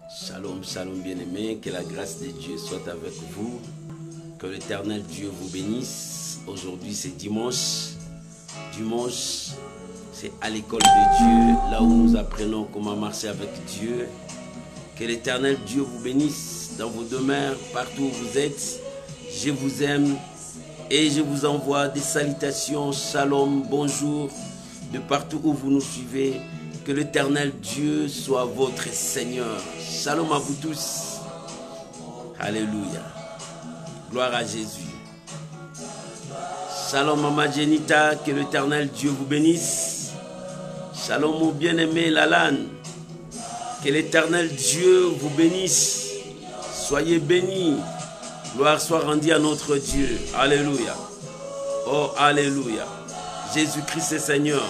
Shalom, shalom bien-aimés, que la grâce de Dieu soit avec vous, que l'Éternel Dieu vous bénisse. Aujourd'hui c'est dimanche, c'est à l'école de Dieu, là où nous apprenons comment marcher avec Dieu. Que l'Éternel Dieu vous bénisse dans vos demeures, partout où vous êtes. Je vous aime et je vous envoie des salutations, shalom, bonjour, de partout où vous nous suivez. Que l'Éternel Dieu soit votre Seigneur. Shalom à vous tous. Alléluia. Gloire à Jésus. Shalom Mama Jenita, que l'Éternel Dieu vous bénisse. Shalom mon bien-aimé Lalan. Que l'Éternel Dieu vous bénisse. Soyez bénis. Gloire soit rendue à notre Dieu. Alléluia. Oh, Alléluia. Jésus-Christ est Seigneur.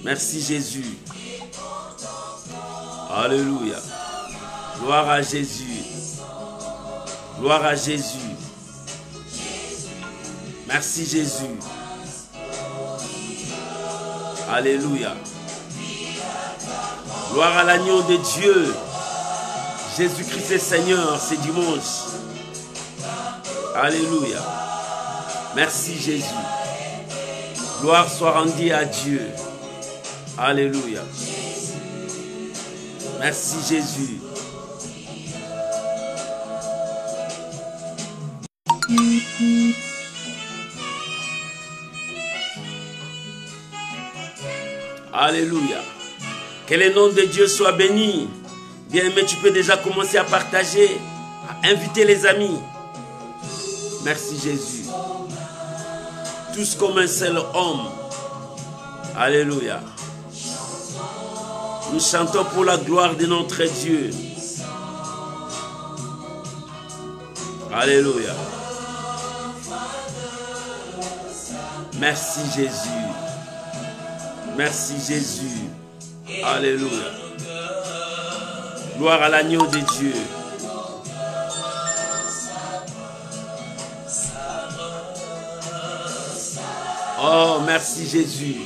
Merci Jésus. Alléluia. Gloire à Jésus. Gloire à Jésus. Merci Jésus. Alléluia. Gloire à l'agneau de Dieu. Jésus-Christ est Seigneur, c'est dimanche. Alléluia. Merci Jésus. Gloire soit rendue à Dieu. Alléluia. Merci Jésus. Alléluia. Que le nom de Dieu soit béni. Bien-aimé, tu peux déjà commencer à partager, à inviter les amis. Merci Jésus. Tous comme un seul homme. Alléluia. Nous chantons pour la gloire de notre Dieu. Alléluia. Merci Jésus. Merci Jésus. Alléluia. Gloire à l'agneau de Dieu. Oh, merci Jésus.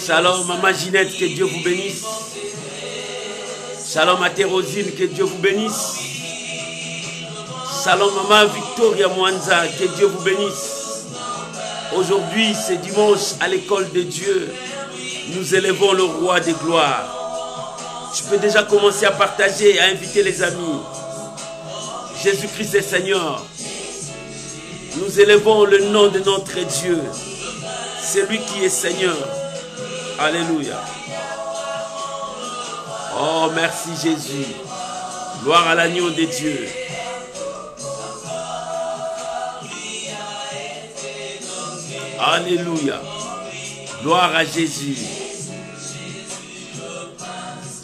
Shalom Maman Ginette, que Dieu vous bénisse. Shalom à Thérosine, que Dieu vous bénisse. Shalom Maman Victoria Mwanza, que Dieu vous bénisse. Aujourd'hui, c'est dimanche à l'école de Dieu. Nous élevons le roi des gloires. Tu peux déjà commencer à partager, à inviter les amis. Jésus-Christ est Seigneur. Nous élevons le nom de notre Dieu. C'est lui qui est Seigneur. Alléluia. Oh, merci Jésus. Gloire à l'agneau de Dieu. Alléluia. Gloire à Jésus.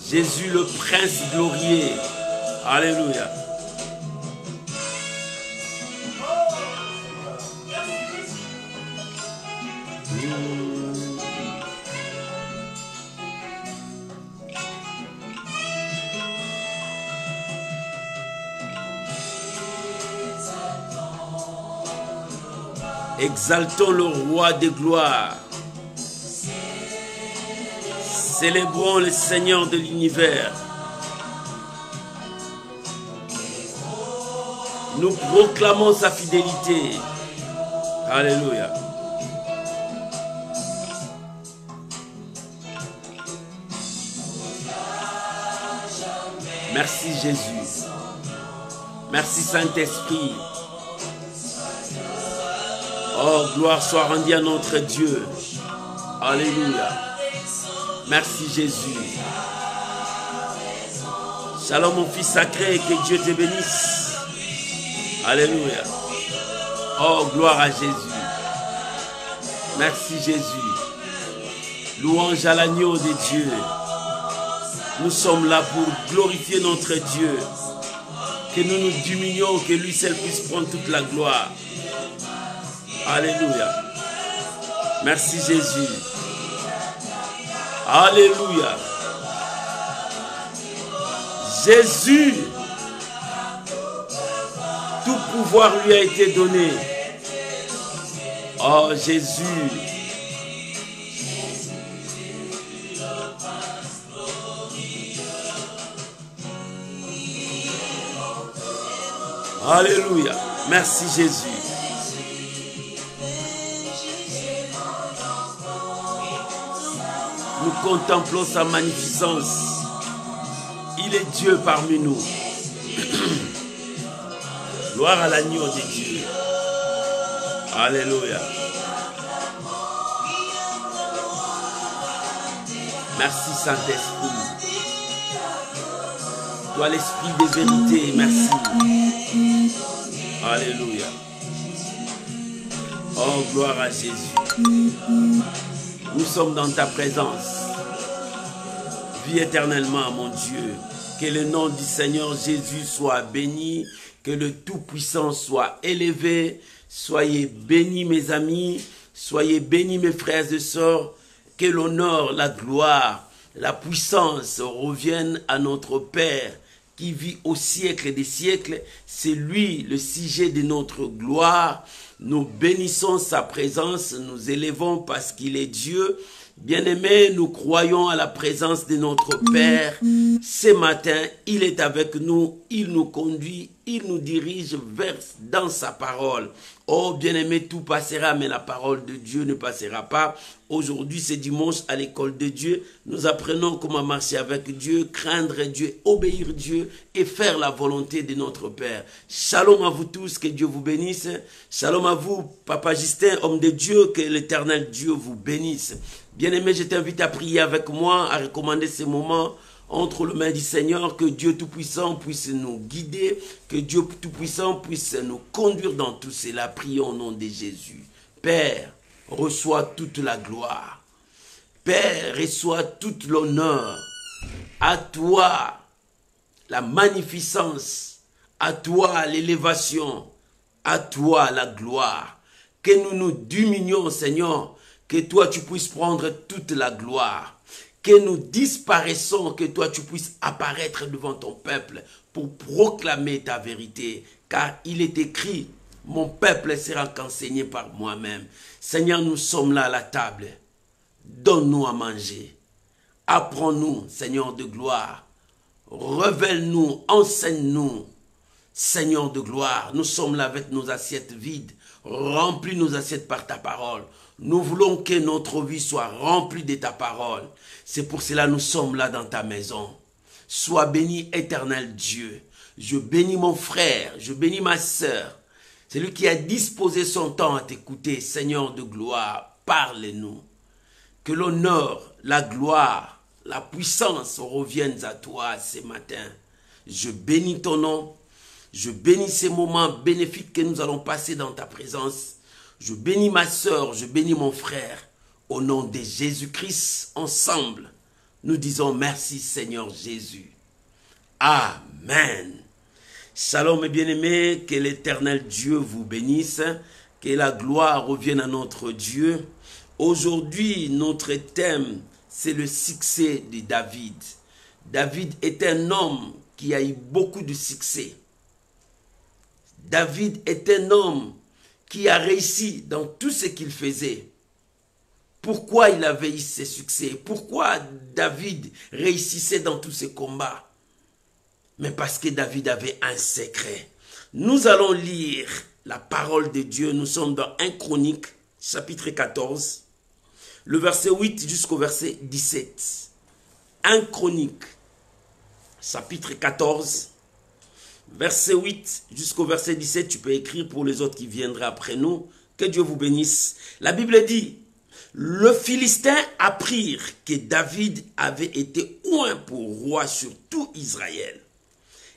Jésus le prince glorieux. Alléluia. Exaltons le roi des gloires. Célébrons le Seigneur de l'univers. Nous proclamons sa fidélité. Alléluia. Merci Jésus. Merci Saint-Esprit. Oh, gloire soit rendue à notre Dieu. Alléluia. Merci Jésus. Shalom mon fils sacré, que Dieu te bénisse. Alléluia. Oh, gloire à Jésus. Merci Jésus. Louange à l'agneau de Dieu. Nous sommes là pour glorifier notre Dieu. Que nous nous diminuions, que lui seul puisse prendre toute la gloire. Alléluia. Merci Jésus. Alléluia. Jésus, tout pouvoir lui a été donné. Oh Jésus. Alléluia. Merci Jésus. Nous contemplons sa magnificence. Il est Dieu parmi nous. Gloire à l'agneau de Dieu. Alléluia. Merci Saint-Esprit. Toi l'Esprit des vérités, merci. Alléluia. Oh, gloire à Jésus. Nous sommes dans ta présence. Vis éternellement, mon Dieu. Que le nom du Seigneur Jésus soit béni. Que le Tout-Puissant soit élevé. Soyez bénis, mes amis. Soyez bénis, mes frères et sœurs. Que l'honneur, la gloire, la puissance reviennent à notre Père qui vit au siècle des siècles. C'est lui le sujet de notre gloire. Nous bénissons sa présence, nous élevons parce qu'il est Dieu. Bien-aimés, nous croyons à la présence de notre Père. Ce matin, il est avec nous, il nous conduit, il nous dirige dans sa parole. Oh, bien-aimé, tout passera, mais la parole de Dieu ne passera pas. Aujourd'hui, c'est dimanche à l'école de Dieu. Nous apprenons comment marcher avec Dieu, craindre Dieu, obéir Dieu et faire la volonté de notre Père. Shalom à vous tous, que Dieu vous bénisse. Shalom à vous, Papa Justin, homme de Dieu, que l'Éternel Dieu vous bénisse. Bien-aimé, je t'invite à prier avec moi, à recommander ces moments entre les mains du Seigneur, que Dieu Tout-Puissant puisse nous guider, que Dieu Tout-Puissant puisse nous conduire dans tout cela. Prions au nom de Jésus. Père, reçois toute la gloire. Père, reçois toute l'honneur. À toi, la magnificence. À toi, l'élévation. À toi, la gloire. Que nous nous diminions, Seigneur. Que toi, tu puisses prendre toute la gloire. Que nous disparaissons, que toi tu puisses apparaître devant ton peuple pour proclamer ta vérité. Car il est écrit, mon peuple sera qu'enseigné par moi-même. Seigneur, nous sommes là à la table. Donne-nous à manger. Apprends-nous, Seigneur de gloire. Révèle-nous, enseigne-nous, Seigneur de gloire. Nous sommes là avec nos assiettes vides. Remplis nos assiettes par ta parole. Nous voulons que notre vie soit remplie de ta parole. C'est pour cela que nous sommes là dans ta maison. Sois béni, éternel Dieu. Je bénis mon frère, je bénis ma sœur. C'est lui qui a disposé son temps à t'écouter. Seigneur de gloire, parle-nous. Que l'honneur, la gloire, la puissance reviennent à toi ce matin. Je bénis ton nom. Je bénis ces moments bénéfiques que nous allons passer dans ta présence. Je bénis ma sœur, je bénis mon frère. Au nom de Jésus-Christ, ensemble, nous disons merci Seigneur Jésus. Amen. Shalom mes bien-aimés, que l'Éternel Dieu vous bénisse, que la gloire revienne à notre Dieu. Aujourd'hui, notre thème, c'est le succès de David. David est un homme qui a eu beaucoup de succès. David est un homme qui a réussi dans tout ce qu'il faisait. Pourquoi il avait eu ses succès? Pourquoi David réussissait dans tous ses combats? Mais parce que David avait un secret. Nous allons lire la parole de Dieu. Nous sommes dans 1 Chronique, chapitre 14, le verset 8 jusqu'au verset 17. 1 Chronique, chapitre 14, verset 8 jusqu'au verset 17, tu peux écrire pour les autres qui viendraient après nous. Que Dieu vous bénisse. La Bible dit, le Philistin apprirent que David avait été oint pour roi sur tout Israël.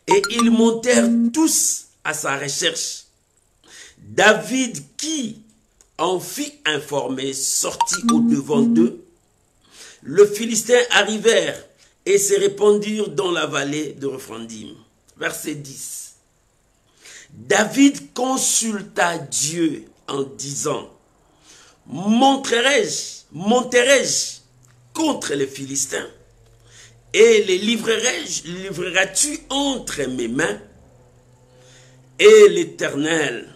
Et ils montèrent tous à sa recherche. David, qui en fit informer, sortit au-devant d'eux. Les Philistins arrivèrent et se répandirent dans la vallée de Rephandim. Verset 10. David consulta Dieu en disant, monterai-je contre les Philistins et les livreras-tu entre mes mains? Et l'Éternel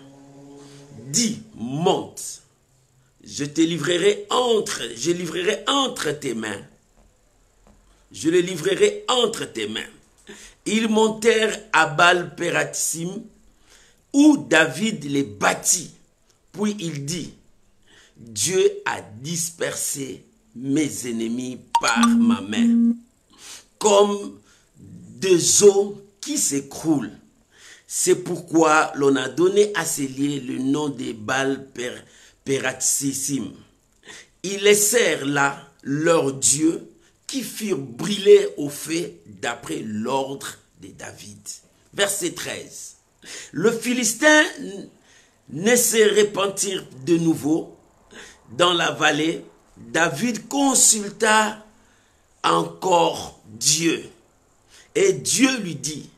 dit, monte, je livrerai entre tes mains. Je les livrerai entre tes mains. Ils montèrent à Baal-Pératim, où David les bâtit. Puis il dit, Dieu a dispersé mes ennemis par ma main, comme des eaux qui s'écroulent. C'est pourquoi l'on a donné à ces lieux le nom de Baal-Pératsissim. Ils laissèrent là leurs dieux qui furent brûlés au feu d'après l'ordre de David. Verset 13. Le Philistin ne se repentit de nouveau dans la vallée. David consulta encore Dieu. Et Dieu lui dit,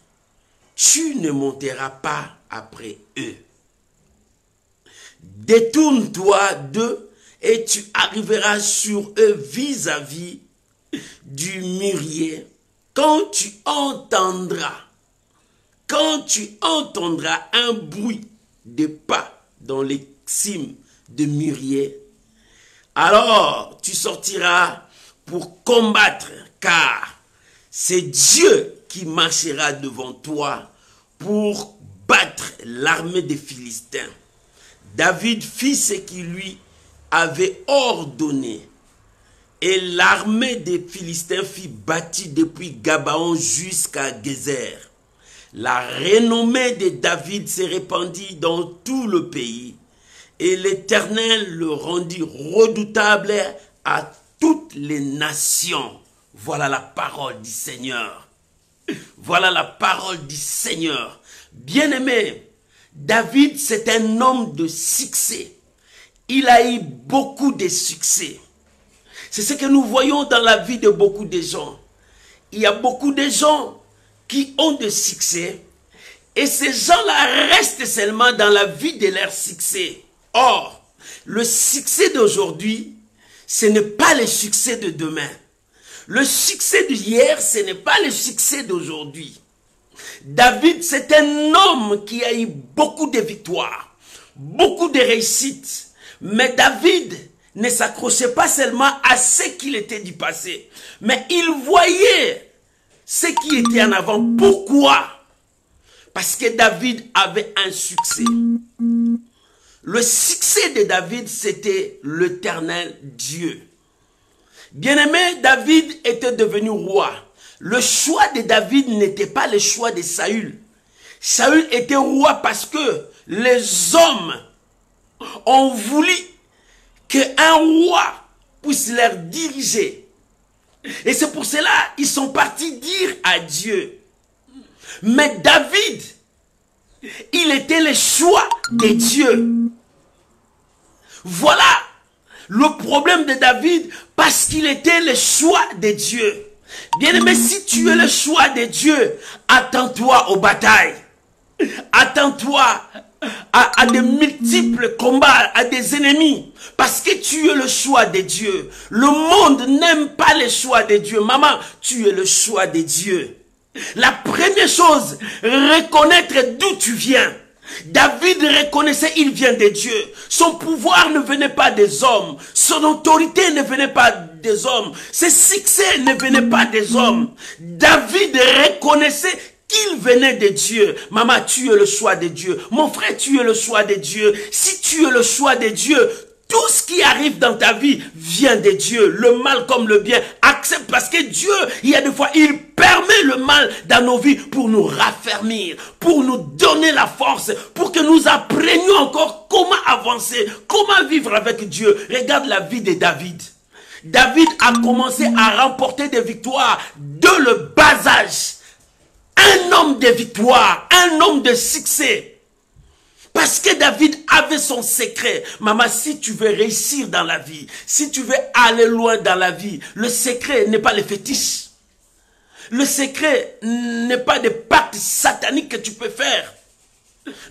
tu ne monteras pas après eux. Détourne-toi d'eux et tu arriveras sur eux vis-à-vis du mûrier. Quand tu entendras un bruit de pas dans les cimes de mûrier, alors tu sortiras pour combattre, car c'est Dieu qui marchera devant toi pour battre l'armée des Philistins. David fit ce qu'il lui avait ordonné. Et l'armée des Philistins fut bâtie depuis Gabaon jusqu'à Gézer. La renommée de David se répandit dans tout le pays. Et l'Éternel le rendit redoutable à toutes les nations. Voilà la parole du Seigneur. Voilà la parole du Seigneur. Bien-aimé, David, c'est un homme de succès. Il a eu beaucoup de succès. C'est ce que nous voyons dans la vie de beaucoup de gens. Il y a beaucoup de gens qui ont de succès et ces gens-là restent seulement dans la vie de leur succès. Or, le succès d'aujourd'hui, ce n'est pas le succès de demain. Le succès d'hier, ce n'est pas le succès d'aujourd'hui. David, c'est un homme qui a eu beaucoup de victoires, beaucoup de réussites. Mais David ne s'accrochait pas seulement à ce qu'il était du passé, mais il voyait ce qui était en avant. Pourquoi? Parce que David avait un succès. Le succès de David, c'était l'Éternel Dieu. Bien-aimé, David était devenu roi. Le choix de David n'était pas le choix de Saül. Saül était roi parce que les hommes ont voulu qu'un roi puisse leur diriger. Et c'est pour cela qu'ils sont partis dire à Dieu. Mais David, il était le choix de Dieu. Voilà le problème de David, parce qu'il était le choix de Dieu. Bien-aimé, si tu es le choix de Dieu, attends-toi aux batailles. Attends-toi à de multiples combats, à des ennemis. Parce que tu es le choix de Dieu. Le monde n'aime pas le choix de Dieu. Maman, tu es le choix de Dieu. La première chose, reconnaître d'où tu viens. David reconnaissait il vient de Dieu. Son pouvoir ne venait pas des hommes. Son autorité ne venait pas des hommes. Ses succès ne venaient pas des hommes. David reconnaissait qu'il venait de Dieu. Maman, tu es le choix de Dieu. Mon frère, tu es le choix de Dieu. Si tu es le choix de Dieu, tout ce qui arrive dans ta vie vient de Dieu. Le mal comme le bien. Accepte, parce que Dieu, il y a des fois, il permet le mal dans nos vies pour nous raffermir, pour nous donner la force, pour que nous apprenions encore comment avancer, comment vivre avec Dieu. Regarde la vie de David. David a commencé à remporter des victoires dès le bas âge. Un homme de victoire, un homme de succès. Parce que David avait son secret. Maman, si tu veux réussir dans la vie, si tu veux aller loin dans la vie, le secret n'est pas le fétiche. Le secret n'est pas des pactes sataniques que tu peux faire.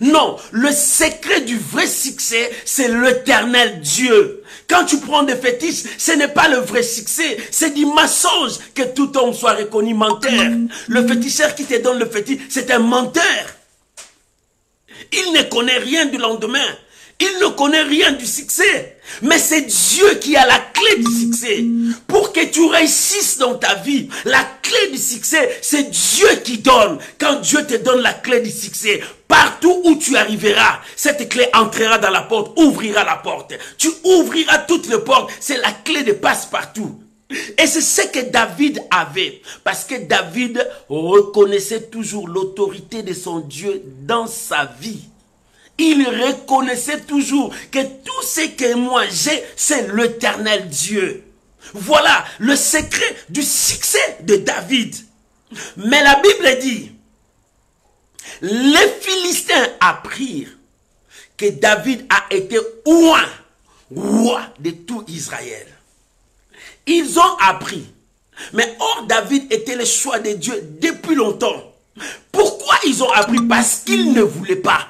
Non, le secret du vrai succès, c'est l'Éternel Dieu. Quand tu prends des fétiches, ce n'est pas le vrai succès, c'est du mensonge que tout homme soit reconnu menteur. Le féticheur qui te donne le fétiche, c'est un menteur. Il ne connaît rien du lendemain. Il ne connaît rien du succès. Mais c'est Dieu qui a la clé du succès. Pour que tu réussisses dans ta vie, la clé du succès, c'est Dieu qui donne. Quand Dieu te donne la clé du succès, partout où tu arriveras, cette clé entrera dans la porte, ouvrira la porte. Tu ouvriras toutes les portes. C'est la clé de passe-partout. Et c'est ce que David avait. Parce que David reconnaissait toujours l'autorité de son Dieu dans sa vie. Il reconnaissait toujours que tout ce que moi j'ai, c'est l'Éternel Dieu. Voilà le secret du succès de David. Mais la Bible dit, les Philistins apprirent que David a été roi de tout Israël. Ils ont appris. Mais or, David était le choix de Dieu depuis longtemps. Pourquoi ils ont appris? Parce qu'ils ne voulaient pas.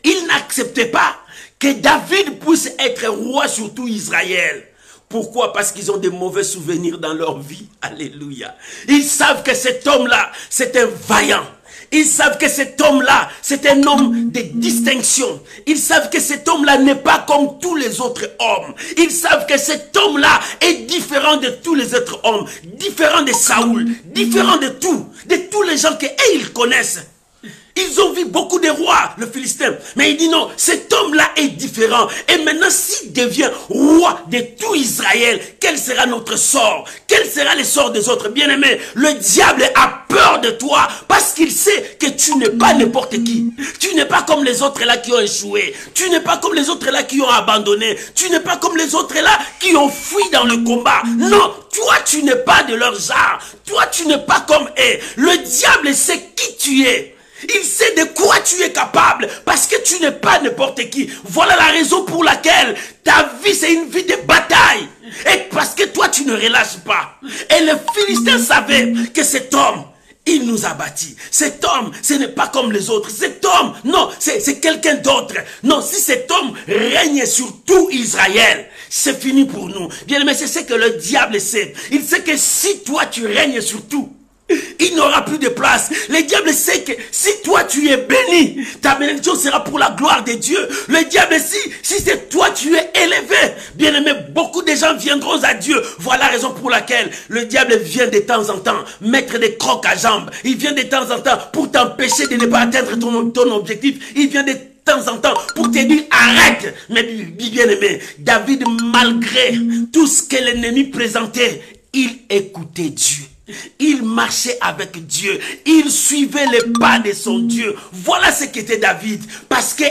Ils n'acceptaient pas que David puisse être roi sur tout Israël. Pourquoi? Parce qu'ils ont des mauvais souvenirs dans leur vie. Alléluia. Ils savent que cet homme-là, c'est un vaillant. Ils savent que cet homme-là, c'est un homme de distinction. Ils savent que cet homme-là n'est pas comme tous les autres hommes. Ils savent que cet homme-là est différent de tous les autres hommes. Différent de Saoul. Différent de tous les gens qu'ils connaissent. Ils ont vu beaucoup de rois, le Philistin. Mais il dit non, cet homme-là est différent. Et maintenant, s'il devient roi de tout Israël, quel sera notre sort? Quel sera le sort des autres? Bien-aimés, le diable a peur de toi parce qu'il sait que tu n'es pas n'importe qui. Tu n'es pas comme les autres là qui ont échoué. Tu n'es pas comme les autres là qui ont abandonné. Tu n'es pas comme les autres là qui ont fui dans le combat. Non, toi, tu n'es pas de leur genre. Toi, tu n'es pas comme eux. Le diable sait qui tu es. Il sait de quoi tu es capable parce que tu n'es pas n'importe qui. Voilà la raison pour laquelle ta vie c'est une vie de bataille. Et parce que toi tu ne relâches pas. Et les Philistins savaient que cet homme, il nous a bâtis. Cet homme, ce n'est pas comme les autres. Cet homme, non, c'est quelqu'un d'autre. Non, si cet homme règne sur tout Israël, c'est fini pour nous. Bien, mais c'est ce que le diable sait. Il sait que si toi tu règnes sur tout, il n'aura plus de place. Le diable sait que si toi tu es béni, ta bénédiction sera pour la gloire de Dieu. Le diable, si c'est toi tu es élevé, bien aimé, beaucoup de gens viendront à Dieu. Voilà la raison pour laquelle le diable vient de temps en temps mettre des crocs à jambes. Il vient de temps en temps pour t'empêcher de ne pas atteindre ton objectif. Il vient de temps en temps pour te dire arrête. Mais bien aimé, David, malgré tout ce que l'ennemi présentait, il écoutait Dieu. Il marchait avec Dieu. Il suivait les pas de son Dieu. Voilà ce qu'était David. Parce que,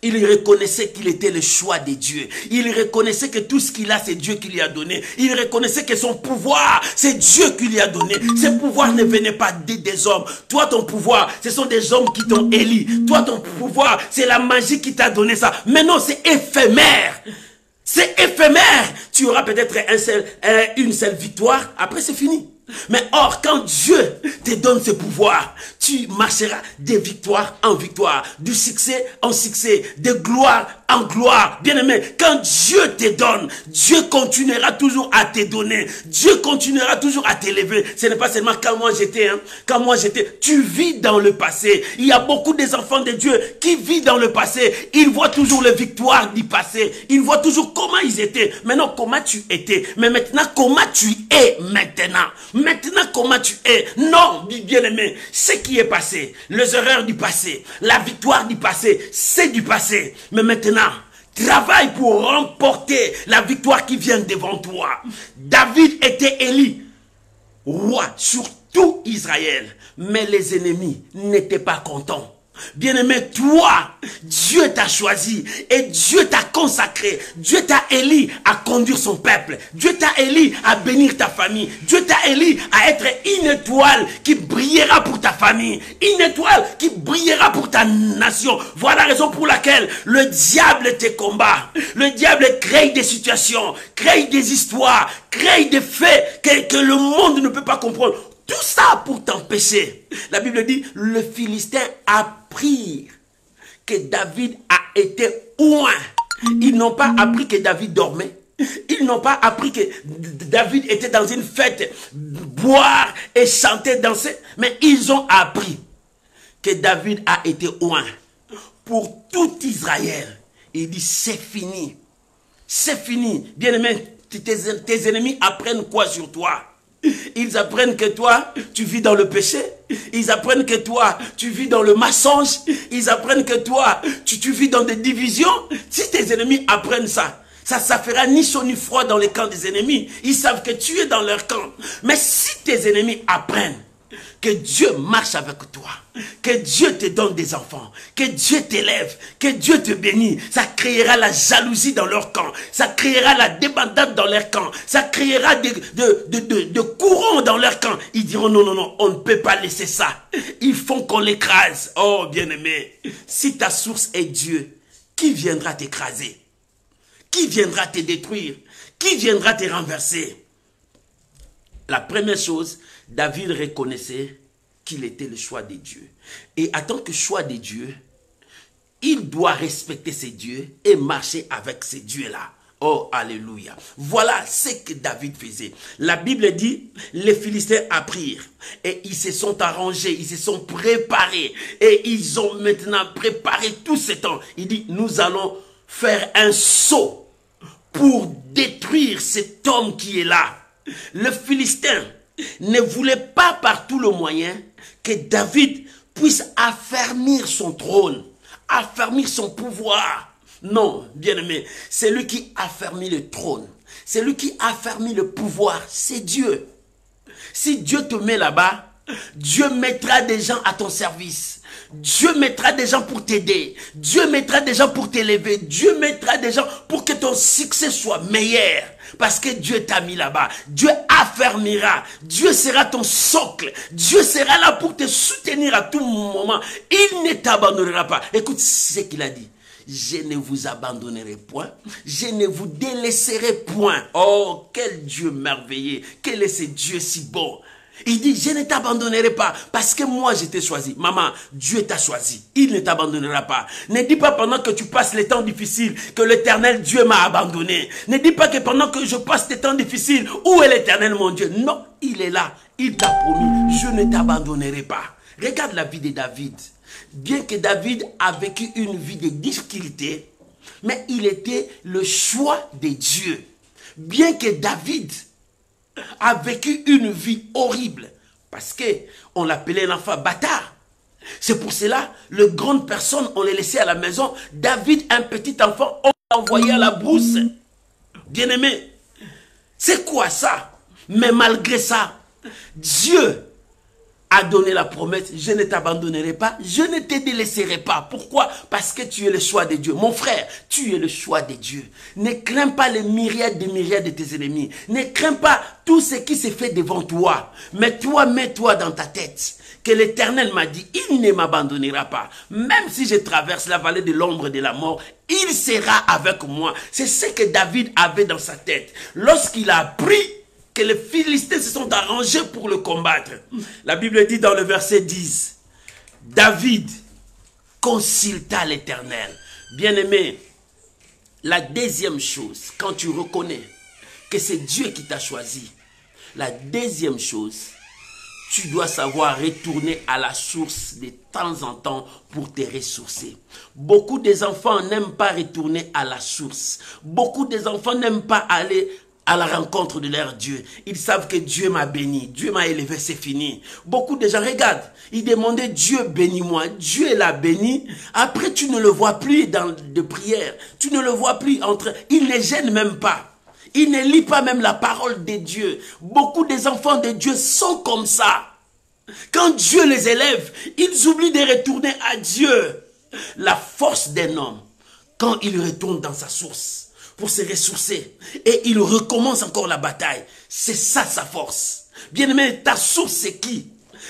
il reconnaissait qu'il était le choix de Dieu. Il reconnaissait que tout ce qu'il a, c'est Dieu qui lui a donné. Il reconnaissait que son pouvoir, c'est Dieu qui lui a donné. Ce pouvoir ne venait pas des hommes. Toi, ton pouvoir, ce sont des hommes qui t'ont élu. Toi, ton pouvoir, c'est la magie qui t'a donné ça. Mais non, c'est éphémère. C'est éphémère. Tu auras peut-être une seule victoire. Après, c'est fini. Mais or, quand Dieu te donne ce pouvoir, tu marcheras de victoire en victoire, du succès en succès, de gloire en gloire. Bien-aimé, quand Dieu te donne, Dieu continuera toujours à te donner. Dieu continuera toujours à t'élever. Ce n'est pas seulement quand moi j'étais, tu vis dans le passé. Il y a beaucoup des enfants de Dieu qui vivent dans le passé. Ils voient toujours les victoires du passé. Ils voient toujours comment ils étaient. Maintenant, comment tu étais. Mais maintenant, comment tu es maintenant. Maintenant, comment tu es? Non, bien-aimé, ce qui est passé, les erreurs du passé, la victoire du passé, c'est du passé. Mais maintenant, travaille pour remporter la victoire qui vient devant toi. David était élu roi sur tout Israël, mais les ennemis n'étaient pas contents. Bien-aimé, toi, Dieu t'a choisi et Dieu t'a consacré. Dieu t'a élu à conduire son peuple. Dieu t'a élu à bénir ta famille. Dieu t'a élu à être une étoile qui brillera pour ta famille. Une étoile qui brillera pour ta nation. Voilà la raison pour laquelle le diable te combat. Le diable crée des situations, crée des histoires, crée des faits que le monde ne peut pas comprendre. Tout ça pour t'empêcher. La Bible dit, le Philistin apprit que David a été oint. Ils n'ont pas appris que David dormait. Ils n'ont pas appris que David était dans une fête, boire et chanter, danser. Mais ils ont appris que David a été oint pour tout Israël. il dit c'est fini. C'est fini. Bien-aimé, tes ennemis apprennent quoi sur toi? Ils apprennent que toi, tu vis dans le péché. Ils apprennent que toi, tu vis dans le mensonge. Ils apprennent que toi, tu vis dans des divisions. Si tes ennemis apprennent ça, ça fera ni chaud ni froid dans les camps des ennemis. Ils savent que tu es dans leur camp. Mais si tes ennemis apprennent que Dieu marche avec toi, que Dieu te donne des enfants, que Dieu t'élève, que Dieu te bénit, ça créera la jalousie dans leur camp, ça créera la débandade dans leur camp, ça créera de courants dans leur camp. Ils diront non, non, non, on ne peut pas laisser ça. Ils font qu'on l'écrase. Oh bien-aimé, si ta source est Dieu, qui viendra t'écraser? Qui viendra te détruire? Qui viendra te renverser? La première chose, David reconnaissait qu'il était le choix de Dieu. Et en tant que choix de Dieu, il doit respecter ces dieux et marcher avec ces dieux-là. Oh, alléluia. Voilà ce que David faisait. La Bible dit, les Philistins apprirent et ils se sont arrangés, ils se sont préparés et ils ont maintenant préparé tout ce temps. Il dit, nous allons faire un saut pour détruire cet homme qui est là. Le Philistin ne voulait pas par tout le moyen que David puisse affermir son trône, affermir son pouvoir. Non, bien-aimé, c'est lui qui affermit le trône, c'est lui qui affermit le pouvoir, c'est Dieu. Si Dieu te met là-bas, Dieu mettra des gens à ton service. Dieu mettra des gens pour t'aider. Dieu mettra des gens pour t'élever. Dieu mettra des gens pour que ton succès soit meilleur. Parce que Dieu t'a mis là-bas. Dieu affermira. Dieu sera ton socle. Dieu sera là pour te soutenir à tout moment. Il ne t'abandonnera pas. Écoute ce qu'il a dit. Je ne vous abandonnerai point. Je ne vous délaisserai point. Oh, quel Dieu merveilleux. Quel est ce Dieu si bon. Il dit, je ne t'abandonnerai pas parce que moi je t'ai choisi. Maman, Dieu t'a choisi. Il ne t'abandonnera pas. Ne dis pas pendant que tu passes les temps difficiles que l'Éternel Dieu m'a abandonné. Ne dis pas que pendant que je passe des temps difficiles, où est l'Éternel mon Dieu? Non, il est là. Il t'a promis, je ne t'abandonnerai pas. Regarde la vie de David. Bien que David a vécu une vie de difficulté, mais il était le choix de Dieu. Bien que David a vécu une vie horrible parce que on l'appelait l'enfant bâtard. C'est pour cela, les grandes personnes, on les laissait à la maison. David, un petit enfant, on l'a envoyé à la brousse. Bien-aimé, c'est quoi ça? Mais malgré ça, Dieu a donné la promesse, je ne t'abandonnerai pas, je ne te délaisserai pas. Pourquoi? Parce que tu es le choix de Dieu. Mon frère, tu es le choix de Dieu. Ne crains pas les myriades de tes ennemis. Ne crains pas tout ce qui se fait devant toi. Mais toi, mets-toi dans ta tête que l'Éternel m'a dit, il ne m'abandonnera pas. Même si je traverse la vallée de l'ombre de la mort, il sera avec moi. C'est ce que David avait dans sa tête. Lorsqu'il a appris que les Philistins se sont arrangés pour le combattre. La Bible dit dans le verset 10, David consulta l'Éternel. Bien-aimé, la deuxième chose, quand tu reconnais que c'est Dieu qui t'a choisi, la deuxième chose, tu dois savoir retourner à la source de temps en temps pour te ressourcer. Beaucoup des enfants n'aiment pas retourner à la source. Beaucoup des enfants n'aiment pas aller à la rencontre de leur Dieu. Ils savent que Dieu m'a béni, Dieu m'a élevé, c'est fini. Beaucoup de gens regardent, ils demandaient Dieu bénis-moi, Dieu l'a béni. Après tu ne le vois plus dans de prières, tu ne le vois plus entre, il ne gêne même pas. Il ne lit pas même la parole de Dieu. Beaucoup des enfants de Dieu sont comme ça. Quand Dieu les élève, ils oublient de retourner à Dieu. La force d'un homme, quand il retourne dans sa source, pour se ressourcer, et il recommence encore la bataille. C'est ça sa force. Bien-aimé, ta source c'est qui?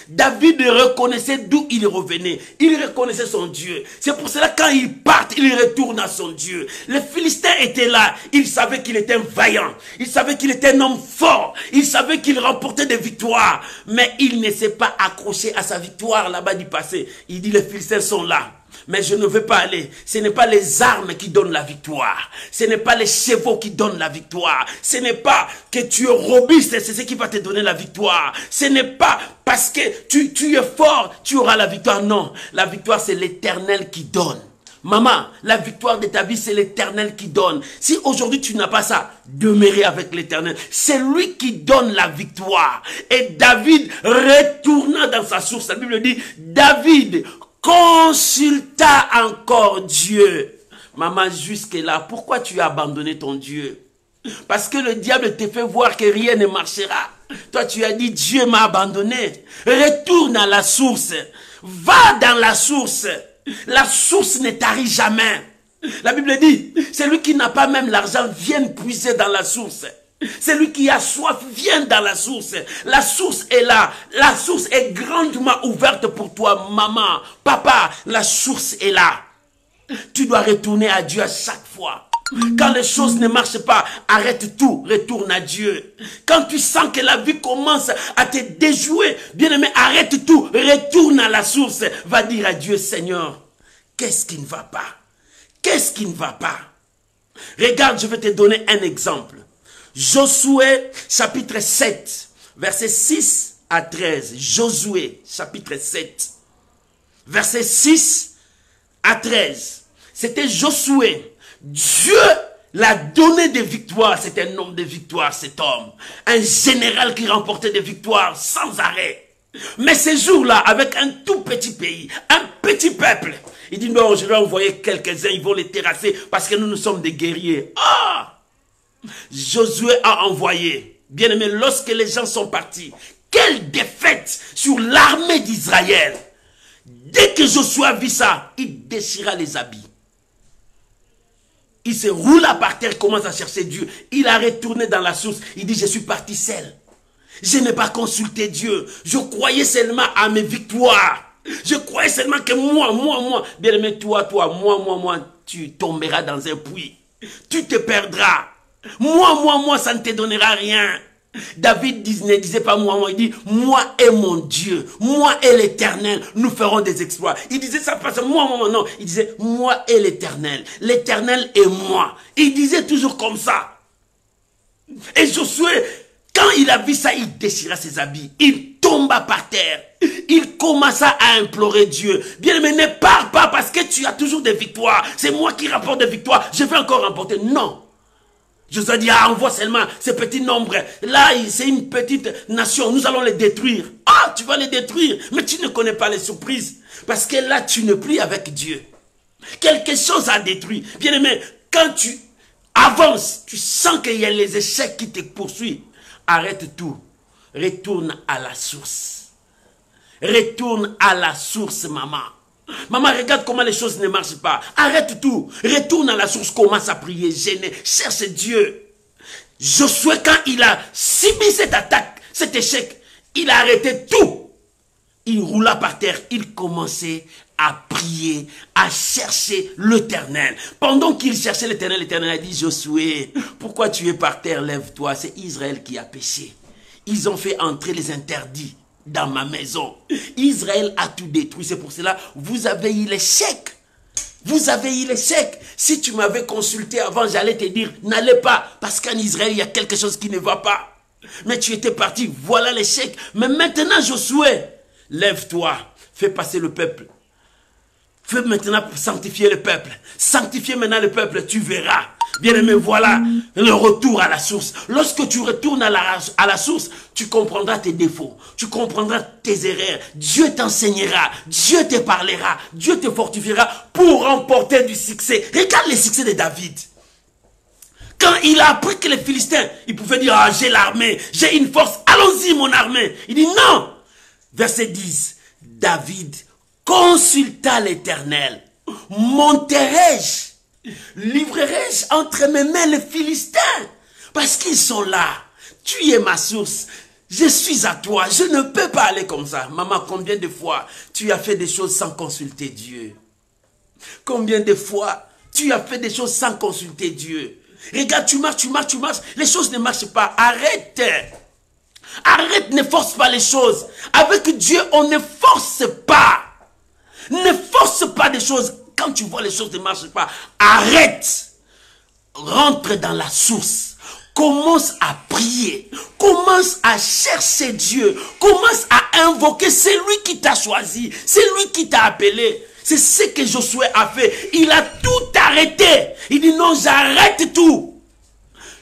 David reconnaissait d'où il revenait. Il reconnaissait son Dieu. C'est pour cela quand il part, il retourne à son Dieu. Les Philistins étaient là. Ils savaient qu'il était vaillant. Ils savaient qu'il était un homme fort. Ils savaient qu'il remportait des victoires. Mais il ne s'est pas accroché à sa victoire là-bas du passé. Il dit les Philistins sont là. Mais je ne veux pas aller. Ce n'est pas les armes qui donnent la victoire. Ce n'est pas les chevaux qui donnent la victoire. Ce n'est pas que tu es robuste, c'est ce qui va te donner la victoire. Ce n'est pas parce que tu es fort, tu auras la victoire. Non, la victoire c'est l'Éternel qui donne. Maman, la victoire de ta vie, c'est l'Éternel qui donne. Si aujourd'hui tu n'as pas ça, demeurez avec l'Éternel. C'est lui qui donne la victoire. Et David retourna dans sa source. La Bible dit, David consulta encore Dieu. Maman, jusque-là, pourquoi tu as abandonné ton Dieu? Parce que le diable te fait voir que rien ne marchera. Toi, tu as dit, Dieu m'a abandonné. Retourne à la source. Va dans la source. La source ne tarit jamais. La Bible dit, celui qui n'a pas même l'argent, vienne puiser dans la source. Celui qui a soif, vient dans la source. La source est là. La source est grandement ouverte pour toi, maman, papa. La source est là. Tu dois retourner à Dieu à chaque fois. Quand les choses ne marchent pas, arrête tout, retourne à Dieu. Quand tu sens que la vie commence à te déjouer, bien-aimé, arrête tout, retourne à la source. Va dire à Dieu, Seigneur, qu'est-ce qui ne va pas? Qu'est-ce qui ne va pas? Regarde, je vais te donner un exemple. Josué, chapitre 7, versets 6 à 13. Josué, chapitre 7, versets 6 à 13. C'était Josué. Dieu l'a donné des victoires. C'est un homme de victoire, cet homme. Un général qui remportait des victoires sans arrêt. Mais ces jours-là, avec un tout petit pays, un petit peuple, il dit non, je vais envoyer quelques-uns, ils vont les terrasser parce que nous sommes des guerriers. Ah! Josué a envoyé. Bien aimé, lorsque les gens sont partis, quelle défaite sur l'armée d'Israël. Dès que Josué a vu ça, il déchira les habits. Il se roula par terre, commence à chercher Dieu. Il a retourné dans la source. Il dit, je suis parti seul. Je n'ai pas consulté Dieu. Je croyais seulement à mes victoires. Je croyais seulement que moi. Bien aimé, toi, moi, tu tomberas dans un puits. Tu te perdras. Moi, ça ne te donnera rien. David ne disait pas moi, il dit moi et mon Dieu, moi et l'Éternel, nous ferons des exploits. Il disait ça parce que moi, non. Il disait moi et l'Éternel et moi. Il disait toujours comme ça. Et Josué, quand il a vu ça, il déchira ses habits. Il tomba par terre. Il commença à implorer Dieu. Bien aimé, ne pars pas parce que tu as toujours des victoires. C'est moi qui rapporte des victoires. Je vais encore remporter. Non. Josué dit, envoie seulement ces petits nombres. Là, c'est une petite nation. Nous allons les détruire. Ah, tu vas les détruire. Mais tu ne connais pas les surprises. Parce que là, tu ne pries avec Dieu. Quelque chose a détruit. Bien aimé, quand tu avances, tu sens qu'il y a les échecs qui te poursuivent. Arrête tout. Retourne à la source. Retourne à la source, maman. Maman, regarde comment les choses ne marchent pas. Arrête tout. Retourne à la source. Commence à prier, gêner. Cherche Dieu. Josué, quand il a subi cette attaque, cet échec, il a arrêté tout. Il roula par terre. Il commençait à prier, à chercher l'Éternel. Pendant qu'il cherchait l'Éternel, l'Éternel a dit, Josué, pourquoi tu es par terre? Lève-toi. C'est Israël qui a péché. Ils ont fait entrer les interdits dans ma maison. Israël a tout détruit. C'est pour cela vous avez eu l'échec. Vous avez eu l'échec. Si tu m'avais consulté avant, j'allais te dire, n'allez pas. Parce qu'en Israël, il y a quelque chose qui ne va pas. Mais tu étais parti. Voilà l'échec. Mais maintenant, Josué, lève-toi. Fais passer le peuple. Fais maintenant sanctifier le peuple. Sanctifier maintenant le peuple, tu verras. Bien-aimé, voilà le retour à la source. Lorsque tu retournes à la source, tu comprendras tes défauts. Tu comprendras tes erreurs. Dieu t'enseignera. Dieu te parlera. Dieu te fortifiera pour remporter du succès. Regarde les succès de David. Quand il a appris que les Philistins, ils pouvaient dire, ah, j'ai l'armée, j'ai une force, allons-y mon armée. Il dit non. Verset 10, David consulta l'Éternel. Monterai-je? Livrerai-je entre mes mains les Philistins? Parce qu'ils sont là. Tu es ma source. Je suis à toi. Je ne peux pas aller comme ça. Maman, combien de fois tu as fait des choses sans consulter Dieu? Combien de fois tu as fait des choses sans consulter Dieu? Regarde, tu marches. Les choses ne marchent pas. Arrête. Arrête, ne force pas les choses. Avec Dieu, on ne force pas. Ne force pas des choses. Quand tu vois les choses ne marchent pas, arrête. Rentre dans la source. Commence à prier. Commence à chercher Dieu. Commence à invoquer. C'est lui qui t'a choisi. C'est lui qui t'a appelé. C'est ce que Josué a fait. Il a tout arrêté. Il dit non, j'arrête tout.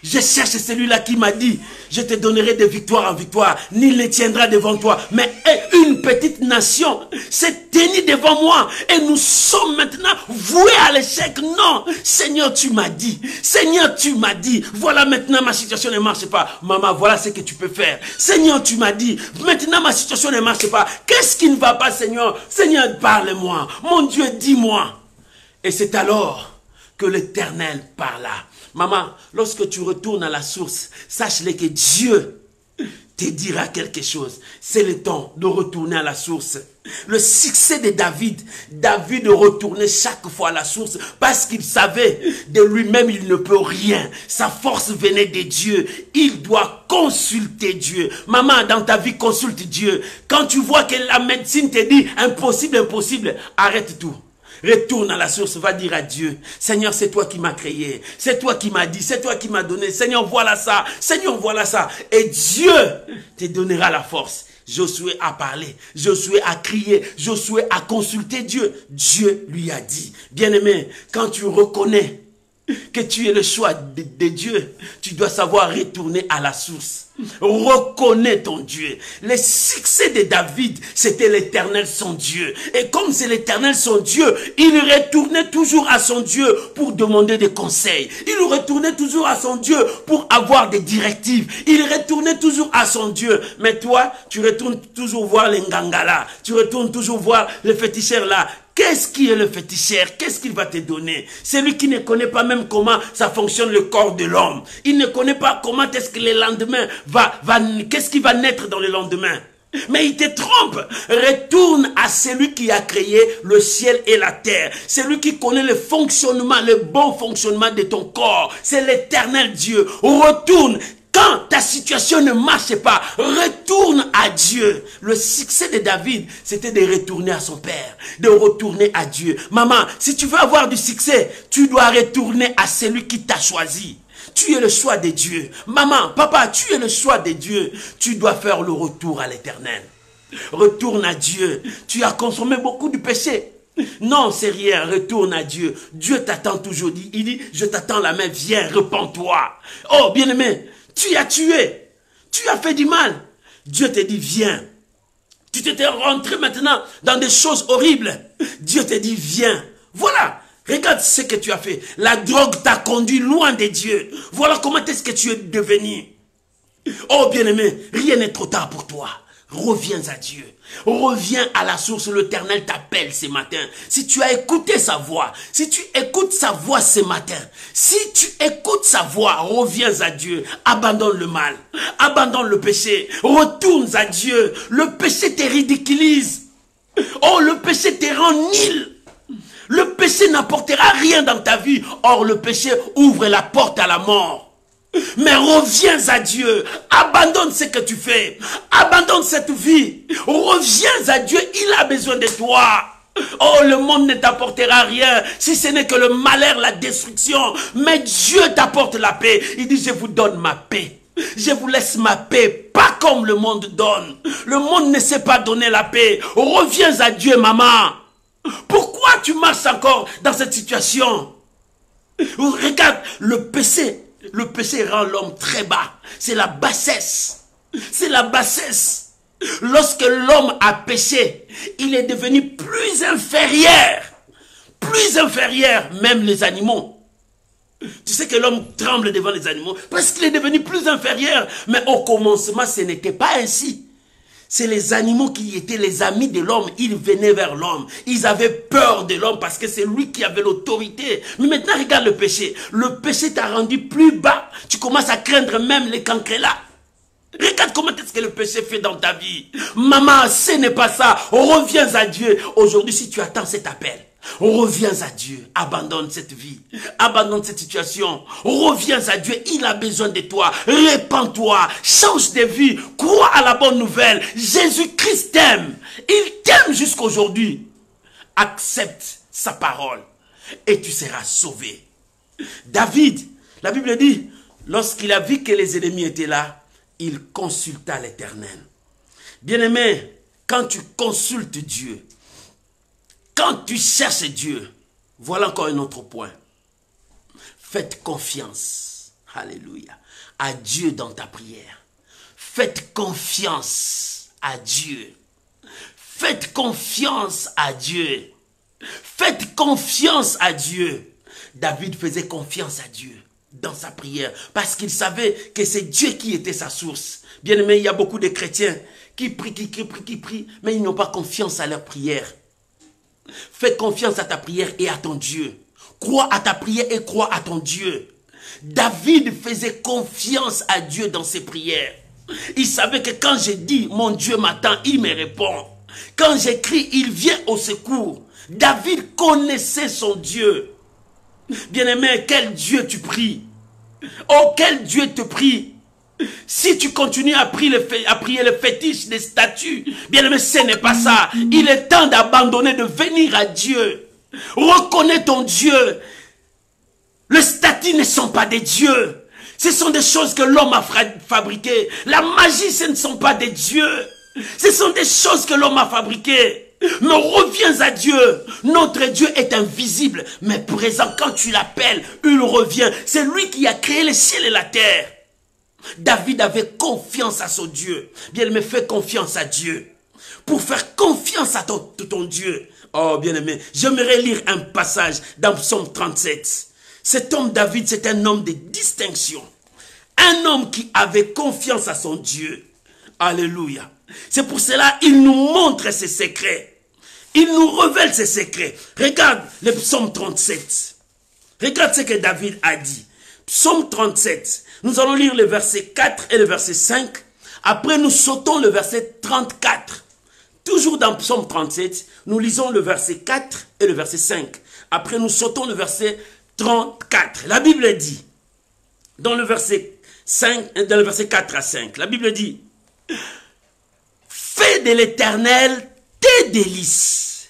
Je cherche celui-là qui m'a dit, je te donnerai de victoire en victoire, nul ne tiendra devant toi. Mais une petite nation s'est tenue devant moi et nous sommes maintenant voués à l'échec. Non, Seigneur, tu m'as dit. Seigneur, tu m'as dit. Voilà maintenant ma situation ne marche pas. Maman, voilà ce que tu peux faire. Seigneur, tu m'as dit. Maintenant ma situation ne marche pas. Qu'est-ce qui ne va pas, Seigneur? Seigneur, parle-moi. Mon Dieu, dis-moi. Et c'est alors que l'Éternel parla. Maman, lorsque tu retournes à la source, sache-le que Dieu te dira quelque chose. C'est le temps de retourner à la source. Le succès de David, David retournait chaque fois à la source parce qu'il savait de lui-même il ne peut rien. Sa force venait de Dieu. Il doit consulter Dieu. Maman, dans ta vie, consulte Dieu. Quand tu vois que la médecine te dit impossible, impossible, arrête tout. Retourne à la source, va dire à Dieu, Seigneur, c'est toi qui m'as créé, c'est toi qui m'as dit, c'est toi qui m'as donné, Seigneur, voilà ça, Seigneur, voilà ça. Et Dieu te donnera la force. Josué a parlé, Josué a crié, Josué a consulté Dieu. Dieu lui a dit, bien-aimé, quand tu reconnais que tu es le choix de Dieu, tu dois savoir retourner à la source. Reconnais ton Dieu. Le succès de David, c'était l'Éternel son Dieu. Et comme c'est l'Éternel son Dieu, il retournait toujours à son Dieu pour demander des conseils. Il retournait toujours à son Dieu pour avoir des directives. Il retournait toujours à son Dieu. Mais toi, tu retournes toujours voir les ngangala. Tu retournes toujours voir les féticheurs là. Qu'est-ce qui est le féticheur? Qu'est-ce qu'il va te donner? Celui qui ne connaît pas même comment ça fonctionne le corps de l'homme. Il ne connaît pas comment est-ce que le lendemain qu'est-ce qui va naître dans le lendemain. Mais il te trompe. Retourne à celui qui a créé le ciel et la terre. Celui qui connaît le fonctionnement, le bon fonctionnement de ton corps. C'est l'Éternel Dieu. Retourne. Quand ta situation ne marche pas, retourne à Dieu. Le succès de David, c'était de retourner à son père, de retourner à Dieu. Maman, si tu veux avoir du succès, tu dois retourner à celui qui t'a choisi. Tu es le choix de Dieu. Maman, papa, tu es le choix de Dieu. Tu dois faire le retour à l'Éternel. Retourne à Dieu. Tu as consommé beaucoup de péché. Non, c'est rien, retourne à Dieu. Dieu t'attend toujours. Il dit, je t'attends la main, viens, repens-toi. Oh, bien-aimé, tu as tué, tu as fait du mal. Dieu te dit, viens. Tu t'étais rentré maintenant dans des choses horribles. Dieu te dit, viens. Voilà, regarde ce que tu as fait. La drogue t'a conduit loin de Dieu. Voilà comment est-ce que tu es devenu. Oh bien-aimé, rien n'est trop tard pour toi. Reviens à Dieu. Reviens à la source. L'Éternel t'appelle ce matin. Si tu as écouté sa voix, si tu écoutes sa voix ce matin, si tu écoutes sa voix, reviens à Dieu. Abandonne le mal. Abandonne le péché. Retourne à Dieu. Le péché te ridiculise. Oh, le péché te rend nul. Le péché n'apportera rien dans ta vie. Or, le péché ouvre la porte à la mort. Mais reviens à Dieu. Abandonne ce que tu fais. Abandonne cette vie. Reviens à Dieu. Il a besoin de toi. Oh, le monde ne t'apportera rien si ce n'est que le malheur, la destruction. Mais Dieu t'apporte la paix. Il dit, je vous donne ma paix. Je vous laisse ma paix, pas comme le monde donne. Le monde ne sait pas donner la paix. Reviens à Dieu, maman. Pourquoi tu marches encore dans cette situation? Regarde, le péché rend l'homme très bas. C'est la bassesse. C'est la bassesse. Lorsque l'homme a péché, il est devenu plus inférieur. Plus inférieur, même les animaux. Tu sais que l'homme tremble devant les animaux parce qu'il est devenu plus inférieur. Mais au commencement, ce n'était pas ainsi. C'est les animaux qui étaient les amis de l'homme. Ils venaient vers l'homme. Ils avaient peur de l'homme parce que c'est lui qui avait l'autorité. Mais maintenant, regarde le péché. Le péché t'a rendu plus bas. Tu commences à craindre même les cancrelats. Regarde comment est-ce que le péché fait dans ta vie. Maman, ce n'est pas ça. Reviens à Dieu. Aujourd'hui, si tu attends cet appel, reviens à Dieu. Abandonne cette vie. Abandonne cette situation. Reviens à Dieu. Il a besoin de toi. Répands-toi. Change de vie. Crois à la bonne nouvelle. Jésus-Christ t'aime. Il t'aime jusqu'aujourd'hui. Accepte sa parole et tu seras sauvé. David, la Bible dit, lorsqu'il a vu que les ennemis étaient là, il consulta l'Éternel. Bien-aimé, quand tu consultes Dieu, Quand tu cherches Dieu, voilà encore un autre point. Faites confiance, alléluia, à Dieu dans ta prière. Faites confiance à Dieu. Faites confiance à Dieu. Faites confiance à Dieu. David faisait confiance à Dieu dans sa prière parce qu'il savait que c'est Dieu qui était sa source. Bien aimé, il y a beaucoup de chrétiens qui prient, mais ils n'ont pas confiance à leur prière. Fais confiance à ta prière et à ton Dieu. Crois à ta prière et crois à ton Dieu. David faisait confiance à Dieu dans ses prières. Il savait que quand je dis, mon Dieu m'attend, il me répond. Quand j'écris, il vient au secours. David connaissait son Dieu. Bien-aimé, quel Dieu tu pries? Oh, quel Dieu te prie? Si tu continues à prier le fétiche des statues, bien-aimé, ce n'est pas ça. Il est temps d'abandonner, de venir à Dieu. Reconnais ton Dieu. Les statues ne sont pas des dieux. Ce sont des choses que l'homme a fabriquées. La magie, ce ne sont pas des dieux. Ce sont des choses que l'homme a fabriquées. Mais reviens à Dieu. Notre Dieu est invisible, mais présent. Quand tu l'appelles, il revient. C'est lui qui a créé les ciels et la terre. David avait confiance à son Dieu. Bien-aimé, fais confiance à Dieu. Pour faire confiance à ton Dieu. Oh, bien-aimé, j'aimerais lire un passage dans Psaume 37. Cet homme David, c'est un homme de distinction. Un homme qui avait confiance à son Dieu. Alléluia. C'est pour cela qu'il nous montre ses secrets. Il nous révèle ses secrets. Regarde le psaume 37. Regarde ce que David a dit. Psaume 37. Nous allons lire le verset 4 et le verset 5. Après, nous sautons le verset 34. Toujours dans Psaume 37, nous lisons le verset 4 et le verset 5. Après, nous sautons le verset 34. La Bible dit, dans le verset 4 à 5, la Bible dit, fais de l'Éternel tes délices.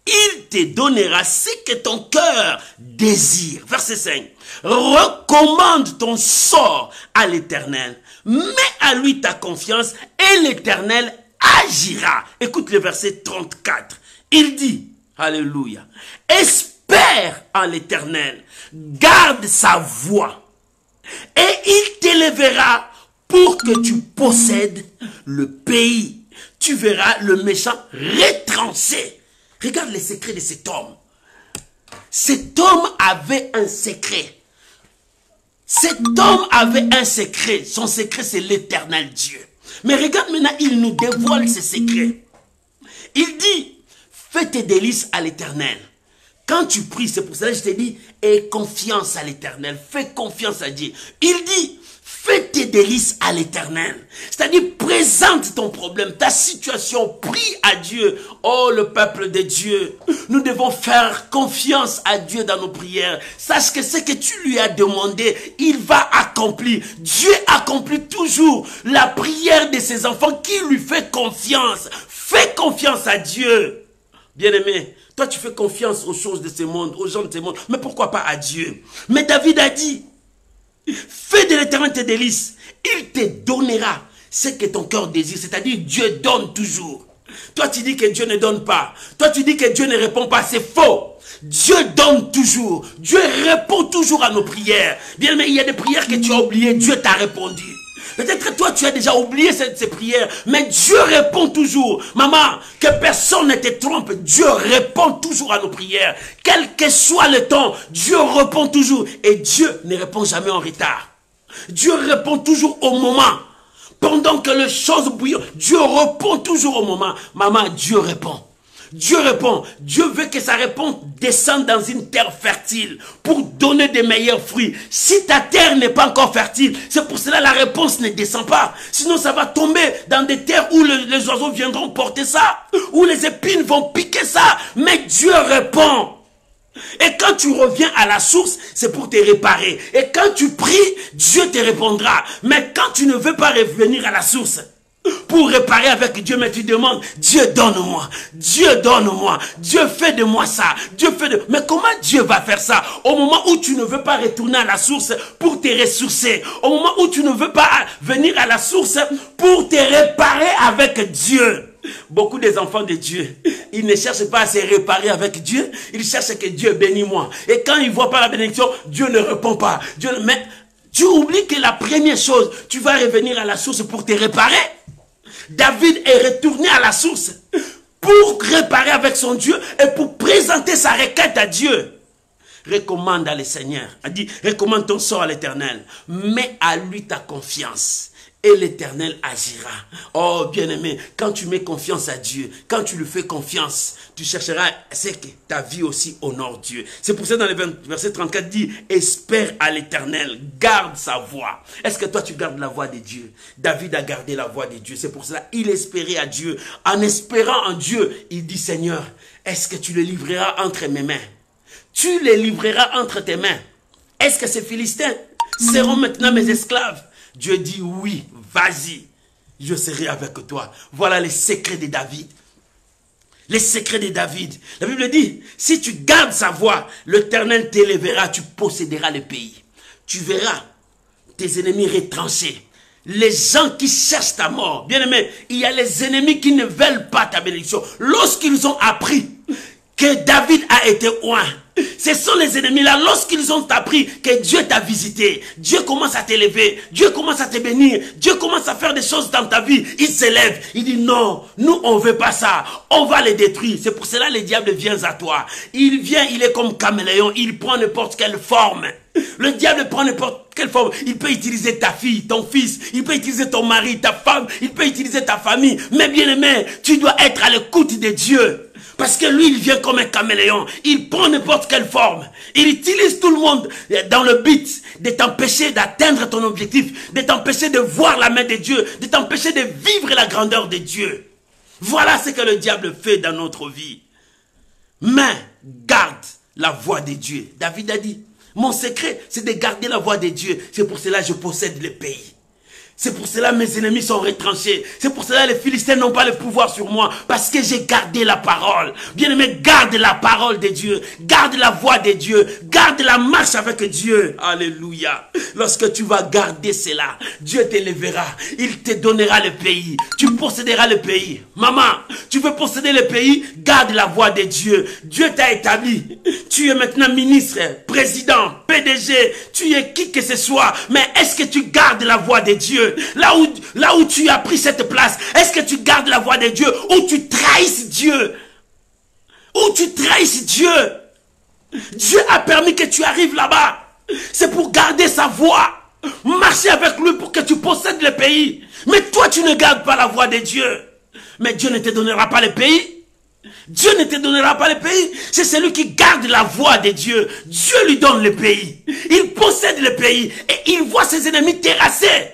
Il te donnera ce que ton cœur désire. Verset 5. Recommande ton sort à l'Éternel. Mets à lui ta confiance et l'Éternel agira. Écoute le verset 34. Il dit, alléluia, espère en l'Éternel, garde sa voie et il t'élèvera pour que tu possèdes le pays. Tu verras le méchant retranché. Regarde les secrets de cet homme. Cet homme avait un secret. Cet homme avait un secret. Son secret, c'est l'Éternel Dieu. Mais regarde maintenant, il nous dévoile ses secrets. Il dit, fais tes délices à l'Éternel. Quand tu pries, c'est pour cela que je te dis, aie confiance à l'Éternel. Fais confiance à Dieu. Il dit, fais tes délices à l'Éternel. C'est-à-dire, présente ton problème, ta situation, prie à Dieu. Oh, le peuple de Dieu, nous devons faire confiance à Dieu dans nos prières. Sache que ce que tu lui as demandé, il va accomplir. Dieu accomplit toujours la prière de ses enfants qui lui fait confiance. Fais confiance à Dieu. Bien-aimé, toi tu fais confiance aux choses de ce monde, aux gens de ce monde, mais pourquoi pas à Dieu? Mais David a dit, fais de l'Éternel tes délices, il te donnera ce que ton cœur désire, c'est-à-dire Dieu donne toujours. Toi tu dis que Dieu ne donne pas, toi tu dis que Dieu ne répond pas, c'est faux. Dieu donne toujours, Dieu répond toujours à nos prières. Bien, mais il y a des prières que tu as oubliées, Dieu t'a répondu. Peut-être que toi, tu as déjà oublié ces prières, mais Dieu répond toujours. Maman, que personne ne te trompe, Dieu répond toujours à nos prières. Quel que soit le temps, Dieu répond toujours. Et Dieu ne répond jamais en retard. Dieu répond toujours au moment. Pendant que les choses bouillent, Dieu répond toujours au moment. Maman, Dieu répond. Dieu répond. Dieu veut que sa réponse descende dans une terre fertile pour donner des meilleurs fruits. Si ta terre n'est pas encore fertile, c'est pour cela que la réponse ne descend pas. Sinon, ça va tomber dans des terres où les oiseaux viendront porter ça, où les épines vont piquer ça. Mais Dieu répond. Et quand tu reviens à la source, c'est pour te réparer. Et quand tu pries, Dieu te répondra. Mais quand tu ne veux pas revenir à la source, pour réparer avec Dieu, mais tu demandes, Dieu donne-moi, Dieu donne-moi, Dieu fait de moi ça, Dieu fait de... Mais comment Dieu va faire ça? Au moment où tu ne veux pas retourner à la source pour te ressourcer, au moment où tu ne veux pas venir à la source pour te réparer avec Dieu. Beaucoup des enfants de Dieu, ils ne cherchent pas à se réparer avec Dieu, ils cherchent que Dieu bénisse moi. Et quand ils ne voient pas la bénédiction, Dieu ne répond pas. Mais tu oublies que la première chose, tu vas revenir à la source pour te réparer. David est retourné à la source pour réparer avec son Dieu et pour présenter sa requête à Dieu. Recommande à le Seigneur. A dit, recommande ton sort à l'Éternel. Mets à lui ta confiance. Et l'Éternel agira. Oh, bien-aimé, quand tu mets confiance à Dieu, quand tu lui fais confiance, tu chercheras à ce que ta vie aussi honore Dieu. C'est pour ça dans le verset 34 dit, espère à l'Éternel, garde sa voix. Est-ce que toi tu gardes la voix de Dieu? David a gardé la voix de Dieu. C'est pour cela qu'il espérait à Dieu. En espérant en Dieu, il dit, Seigneur, est-ce que tu le livreras entre mes mains? Tu les livreras entre tes mains. Est-ce que ces Philistins seront maintenant mes esclaves? Dieu dit oui, vas-y, je serai avec toi. Voilà les secrets de David. Les secrets de David. La Bible dit, si tu gardes sa voix, l'Éternel t'élèvera, tu posséderas le pays. Tu verras tes ennemis retranchés. Les gens qui cherchent ta mort. Bien aimé, il y a les ennemis qui ne veulent pas ta bénédiction. Lorsqu'ils ont appris que David a été oint, ce sont les ennemis-là, lorsqu'ils ont appris que Dieu t'a visité, Dieu commence à t'élever, Dieu commence à te bénir, Dieu commence à faire des choses dans ta vie, il s'élève, il dit non, nous on veut pas ça, on va les détruire. C'est pour cela que le diable vient à toi. Il vient, il est comme caméléon, il prend n'importe quelle forme. Le diable prend n'importe quelle forme. Il peut utiliser ta fille, ton fils, il peut utiliser ton mari, ta femme, il peut utiliser ta famille. Mais bien aimé, tu dois être à l'écoute de Dieu. Parce que lui, il vient comme un caméléon. Il prend n'importe quelle forme. Il utilise tout le monde dans le but de t'empêcher d'atteindre ton objectif, de t'empêcher de voir la main de Dieu, de t'empêcher de vivre la grandeur de Dieu. Voilà ce que le diable fait dans notre vie. Mais garde la voix de Dieu. David a dit, mon secret, c'est de garder la voix de Dieu. C'est pour cela que je possède le pays. C'est pour cela que mes ennemis sont retranchés. C'est pour cela que les Philistins n'ont pas le pouvoir sur moi. Parce que j'ai gardé la parole. Bien-aimé, garde la parole de Dieu. Garde la voix de Dieu. Garde la marche avec Dieu. Alléluia. Lorsque tu vas garder cela, Dieu t'élèvera. Il te donnera le pays. Tu posséderas le pays. Maman, tu veux posséder le pays? Garde la voix de Dieu. Dieu t'a établi. Tu es maintenant ministre, président, PDG. Tu es qui que ce soit. Mais est-ce que tu gardes la voix de Dieu? Là où tu as pris cette place, est-ce que tu gardes la voix de Dieu ou tu trahisses Dieu? Ou tu trahisses Dieu? Dieu a permis que tu arrives là-bas. C'est pour garder sa voix. Marcher avec lui pour que tu possèdes le pays. Mais toi, tu ne gardes pas la voix de Dieu. Mais Dieu ne te donnera pas le pays. Dieu ne te donnera pas le pays. C'est celui qui garde la voix de Dieu. Dieu lui donne le pays. Il possède le pays. Et il voit ses ennemis terrassés.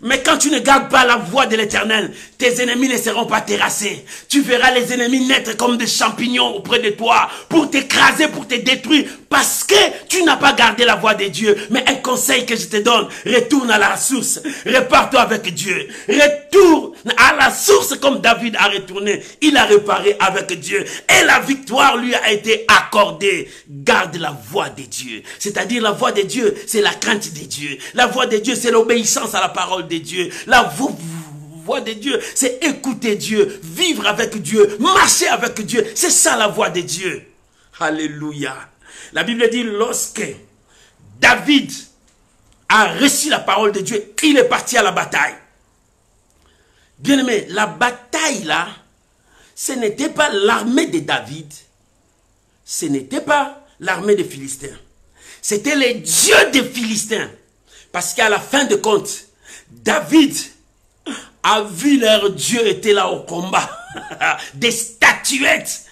Mais quand tu ne gardes pas la voix de l'Éternel, tes ennemis ne seront pas terrassés. Tu verras les ennemis naître comme des champignons auprès de toi pour t'écraser, pour te détruire. Parce que tu n'as pas gardé la voix de Dieu. Mais un conseil que je te donne, retourne à la source. Répare-toi avec Dieu. Retourne à la source comme David a retourné. Il a réparé avec Dieu. Et la victoire lui a été accordée. Garde la voix de Dieu. C'est-à-dire la voix de Dieu, c'est la crainte de Dieu. La voix de Dieu, c'est l'obéissance à la parole de Dieu. La voix de Dieu, c'est écouter Dieu, vivre avec Dieu, marcher avec Dieu. C'est ça la voix de Dieu. Alléluia. La Bible dit, lorsque David a reçu la parole de Dieu, il est parti à la bataille. Bien aimé, la bataille là, ce n'était pas l'armée de David, ce n'était pas l'armée des Philistins. C'était les dieux des Philistins. Parce qu'à la fin de compte, David a vu leur Dieu était là au combat. Des statuettes.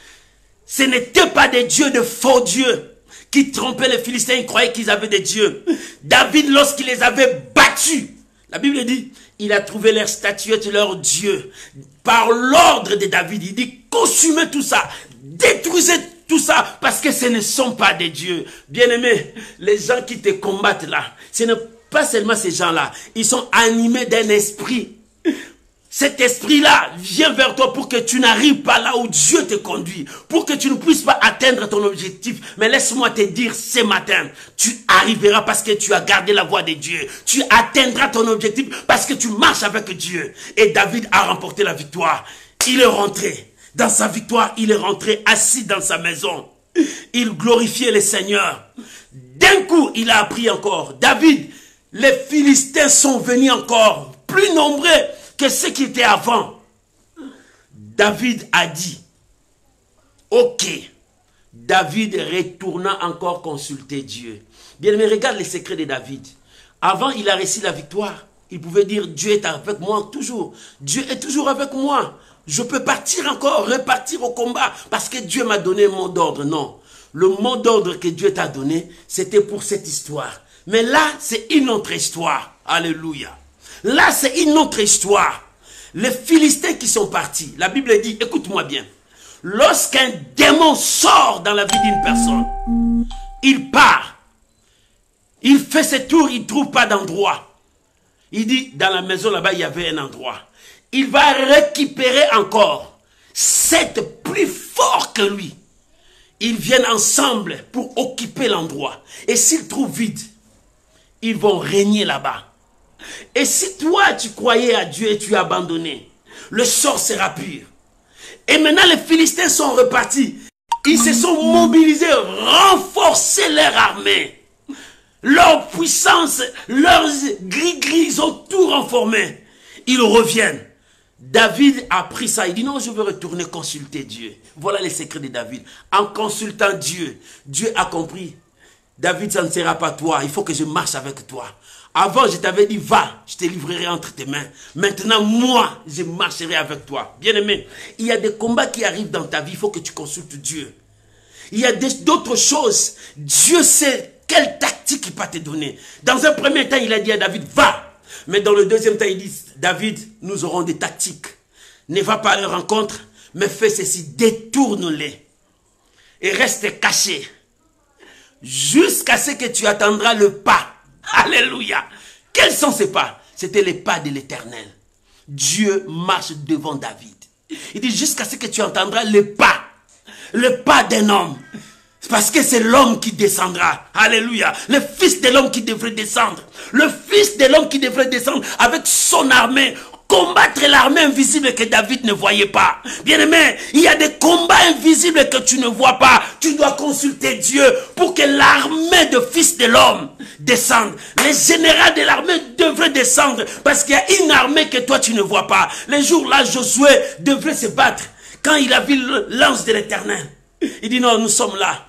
Ce n'étaient pas des dieux, de faux dieux qui trompaient les Philistins. Ils croyaient qu'ils avaient des dieux. David, lorsqu'il les avait battus, la Bible dit, il a trouvé leurs statuettes, leurs dieux. Par l'ordre de David, il dit, consumez tout ça, détruisez tout ça, parce que ce ne sont pas des dieux. Bien-aimés, les gens qui te combattent là, ce n'est pas seulement ces gens-là, ils sont animés d'un esprit. Cet esprit-là vient vers toi pour que tu n'arrives pas là où Dieu te conduit, pour que tu ne puisses pas atteindre ton objectif. Mais laisse-moi te dire ce matin, tu arriveras parce que tu as gardé la voix de Dieu. Tu atteindras ton objectif parce que tu marches avec Dieu. Et David a remporté la victoire. il est rentré. Dans sa victoire, il est rentré assis dans sa maison. Il glorifiait le Seigneur. D'un coup, il a appris encore. David, les Philistins sont venus encore, plus nombreux que ceux qui étaient avant. David a dit, ok. David retourna encore consulter Dieu. Bien aimé, regarde les secrets de David. Avant, il a réussi la victoire. Il pouvait dire, Dieu est avec moi toujours. Dieu est toujours avec moi. Je peux partir encore, repartir au combat, parce que Dieu m'a donné un mot d'ordre. Non. Le mot d'ordre que Dieu t'a donné, c'était pour cette histoire. Mais là, c'est une autre histoire. Alléluia. Là, c'est une autre histoire. Les Philistins qui sont partis, la Bible dit, écoute-moi bien. Lorsqu'un démon sort dans la vie d'une personne, il part. Il fait ses tours, il ne trouve pas d'endroit. Il dit, dans la maison là-bas, il y avait un endroit. Il va récupérer encore 7 plus forts que lui. Ils viennent ensemble pour occuper l'endroit. Et s'ils trouvent vide, ils vont régner là-bas. Et si toi, tu croyais à Dieu et tu as abandonné, le sort sera pur. Et maintenant, les Philistins sont repartis. Ils se sont mobilisés, renforcé leur armée. Leur puissance, leurs gris-gris, ils ont tout renformé. Ils reviennent. David a pris ça. Il dit non, je veux retourner consulter Dieu. Voilà les secrets de David. En consultant Dieu, Dieu a compris. David, ça ne sera pas toi. Il faut que je marche avec toi. Avant, je t'avais dit, va, je te livrerai entre tes mains. Maintenant, moi, je marcherai avec toi. Bien-aimé, il y a des combats qui arrivent dans ta vie. Il faut que tu consultes Dieu. Il y a d'autres choses. Dieu sait quelle tactique il va te donner. Dans un premier temps, il a dit à David, va. Mais dans le deuxième temps, il dit, David, nous aurons des tactiques. Ne va pas à leur rencontre, mais fais ceci, détourne-les. Et reste caché. Jusqu'à ce que tu attendras le pas. Alléluia. Quels sont ces pas? C'était les pas de l'Éternel. Dieu marche devant David. Il dit jusqu'à ce que tu entendras le pas d'un homme. Parce que c'est l'homme qui descendra. Alléluia. Le fils de l'homme qui devrait descendre. Le fils de l'homme qui devrait descendre avec son armée. Combattre l'armée invisible que David ne voyait pas. Bien-aimé, il y a des combats invisibles que tu ne vois pas. Tu dois consulter Dieu pour que l'armée de fils de l'homme descende. Les généraux de l'armée devraient descendre parce qu'il y a une armée que toi tu ne vois pas. Les jours-là, Josué devrait se battre quand il a vu l'ange de l'Éternel. Il dit non, nous sommes là.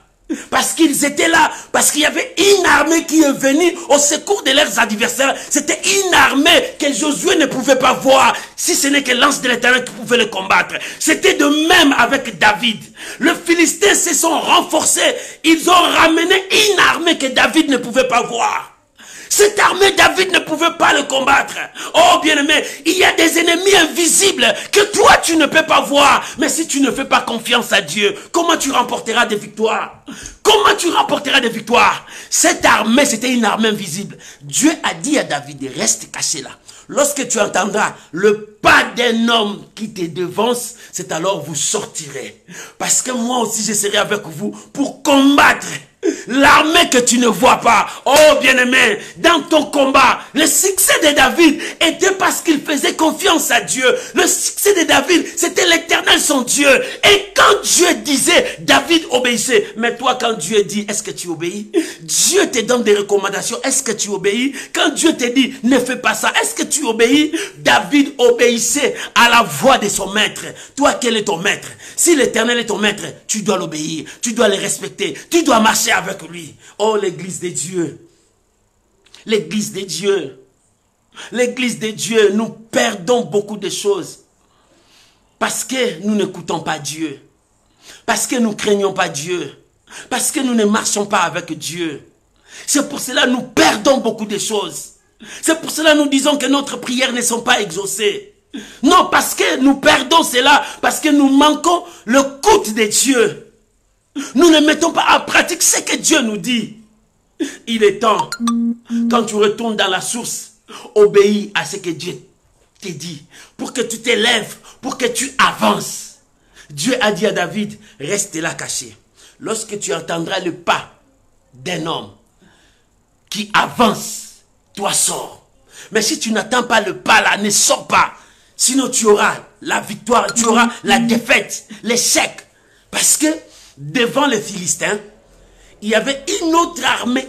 Parce qu'ils étaient là, parce qu'il y avait une armée qui est venue au secours de leurs adversaires. C'était une armée que Josué ne pouvait pas voir, si ce n'est que l'ange de l'Éternel qui pouvait le combattre. C'était de même avec David. Les Philistins se sont renforcés, ils ont ramené une armée que David ne pouvait pas voir. Cette armée, David ne pouvait pas le combattre. Oh bien-aimé, il y a des ennemis invisibles que toi tu ne peux pas voir. Mais si tu ne fais pas confiance à Dieu, comment tu remporteras des victoires? Comment tu remporteras des victoires? Cette armée, c'était une armée invisible. Dieu a dit à David, reste caché là. Lorsque tu entendras le pas d'un homme qui te devance, c'est alors vous sortirez. Parce que moi aussi je serai avec vous pour combattre l'armée que tu ne vois pas. Oh bien-aimé, dans ton combat, le succès de David était parce qu'il faisait confiance à Dieu. Le succès de David, c'était l'Éternel son Dieu. Et quand Dieu disait, David obéissait. Mais toi, quand Dieu dit, est-ce que tu obéis? Dieu te donne des recommandations, est-ce que tu obéis? Quand Dieu te dit, ne fais pas ça, est-ce que tu obéis? David obéissait à la voix de son maître. Toi, quel est ton maître? Si l'Éternel est ton maître, tu dois l'obéir, tu dois le respecter, tu dois marcher avec lui. Oh, l'église de Dieu. L'église de Dieu. L'église de Dieu, nous perdons beaucoup de choses. Parce que nous n'écoutons pas Dieu. Parce que nous ne craignons pas Dieu. Parce que nous ne marchons pas avec Dieu. C'est pour cela que nous perdons beaucoup de choses. C'est pour cela que nous disons que notre prières ne sont pas exaucées. Non, parce que nous perdons cela. Parce que nous manquons le l'écoute de Dieu. Nous ne mettons pas en pratique ce que Dieu nous dit. Il est temps, quand tu retournes dans la source, obéis à ce que Dieu te dit. Pour que tu t'élèves, pour que tu avances. Dieu a dit à David, reste là caché. Lorsque tu entendras le pas d'un homme qui avance, toi sors. Mais si tu n'attends pas le pas là, ne sors pas. Sinon tu auras la victoire, tu auras la défaite, l'échec. Parce que devant les Philistins, il y avait une autre armée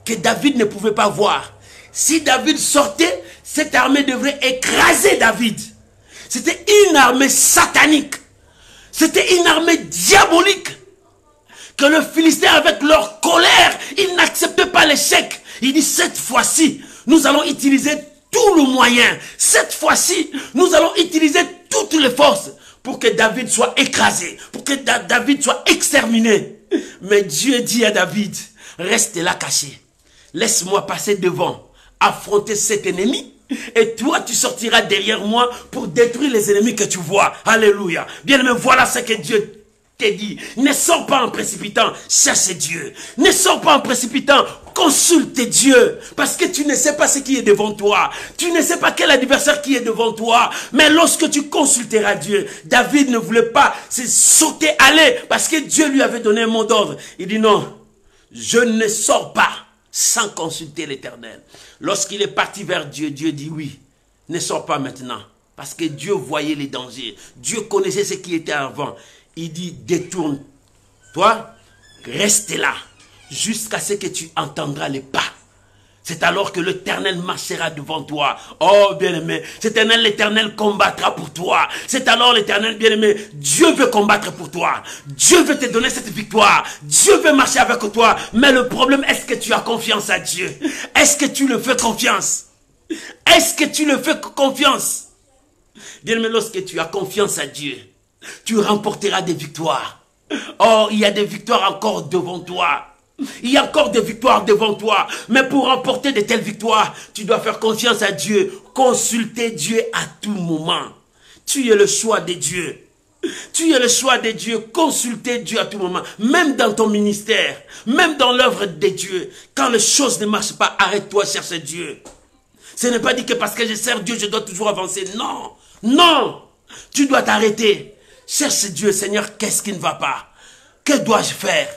que David ne pouvait pas voir. Si David sortait, cette armée devrait écraser David. C'était une armée satanique. C'était une armée diabolique. Que le Philistin, avec leur colère, ils n'acceptaient pas l'échec. Il dit, cette fois-ci, nous allons utiliser tout le moyen. Cette fois-ci, nous allons utiliser toutes les forces pour que David soit écrasé, pour que David soit exterminé. Mais Dieu dit à David, reste là caché. Laisse-moi passer devant, affronter cet ennemi. Et toi, tu sortiras derrière moi pour détruire les ennemis que tu vois. Alléluia. Bien-aimé, voilà ce que Dieu t'a dit. Ne sors pas en précipitant, cherche Dieu. Ne sors pas en précipitant, consulte Dieu. Parce que tu ne sais pas ce qui est devant toi. Tu ne sais pas quel adversaire qui est devant toi. Mais lorsque tu consulteras Dieu, David ne voulait pas se sauter, aller. Parce que Dieu lui avait donné un mot d'ordre. Il dit non, je ne sors pas sans consulter l'Éternel. Lorsqu'il est parti vers Dieu, Dieu dit oui, ne sors pas maintenant. Parce que Dieu voyait les dangers. Dieu connaissait ce qui était avant. Il dit, détourne. Toi, reste là. Jusqu'à ce que tu entendras les pas. C'est alors que l'Éternel marchera devant toi. Oh bien-aimé, l'Éternel combattra pour toi. C'est alors l'Éternel bien-aimé, Dieu veut combattre pour toi. Dieu veut te donner cette victoire. Dieu veut marcher avec toi. Mais le problème, est-ce que tu as confiance à Dieu? Est-ce que tu le fais confiance? Est-ce que tu le fais confiance? Bien-aimé, lorsque tu as confiance à Dieu, tu remporteras des victoires. Oh, il y a des victoires encore devant toi. Il y a encore des victoires devant toi. Mais pour remporter de telles victoires, tu dois faire confiance à Dieu. Consulter Dieu à tout moment. Tu es le choix de Dieu. Tu es le choix de Dieu. Consulter Dieu à tout moment. Même dans ton ministère. Même dans l'œuvre de Dieu. Quand les choses ne marchent pas, arrête-toi, cherche Dieu. Ce n'est pas dit que parce que je sers Dieu, je dois toujours avancer. Non. Non. Tu dois t'arrêter. Cherche Dieu. Seigneur, qu'est-ce qui ne va pas? Que dois-je faire?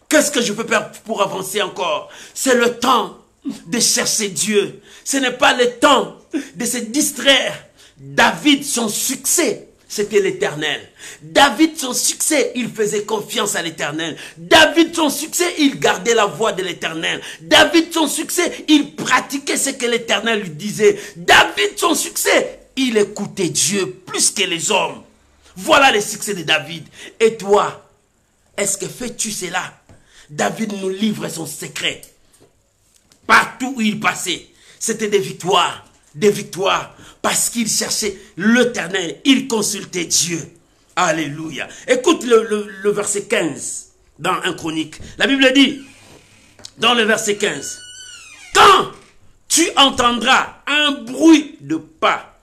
Qu'est-ce que je peux faire pour avancer encore? C'est le temps de chercher Dieu. Ce n'est pas le temps de se distraire. David, son succès, c'était l'Éternel. David, son succès, il faisait confiance à l'Éternel. David, son succès, il gardait la voix de l'Éternel. David, son succès, il pratiquait ce que l'Éternel lui disait. David, son succès, il écoutait Dieu plus que les hommes. Voilà le succès de David. Et toi, est-ce que fais-tu cela? David nous livre son secret. Partout où il passait, c'était des victoires. Des victoires. Parce qu'il cherchait l'Éternel. Il consultait Dieu. Alléluia. Écoute le verset 15 dans 1 Chronique. La Bible dit, dans le verset 15, quand tu entendras un bruit de pas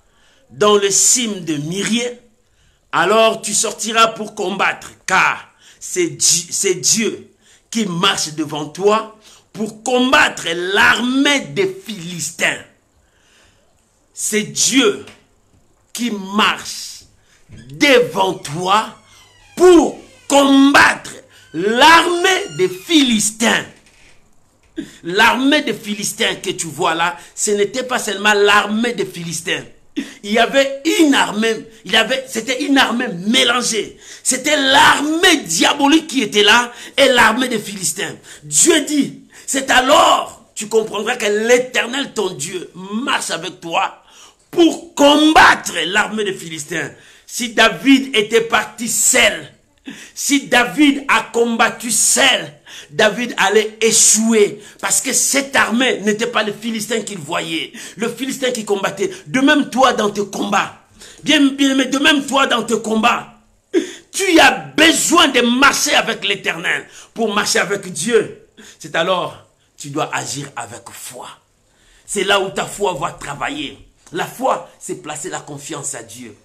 dans le cime de Myriée, alors tu sortiras pour combattre, car c'est Dieu qui marche devant toi pour combattre l'armée des Philistins. C'est Dieu qui marche devant toi pour combattre l'armée des Philistins. L'armée des Philistins que tu vois là, ce n'était pas seulement l'armée des Philistins. Il y avait une armée, c'était une armée mélangée. C'était l'armée diabolique qui était là et l'armée des Philistins. Dieu dit, c'est alors tu comprendras que l'Éternel, ton Dieu, marche avec toi pour combattre l'armée des Philistins. Si David était parti seul, si David a combattu seul, David allait échouer. Parce que cette armée n'était pas le Philistin qu'il voyait. Le Philistin qui combattait. De même toi dans tes combats. Bien, mais de même toi dans tes combats. Tu as besoin de marcher avec l'Éternel. Pour marcher avec Dieu. C'est alors, tu dois agir avec foi. C'est là où ta foi va travailler. La foi, c'est placer la confiance à Dieu.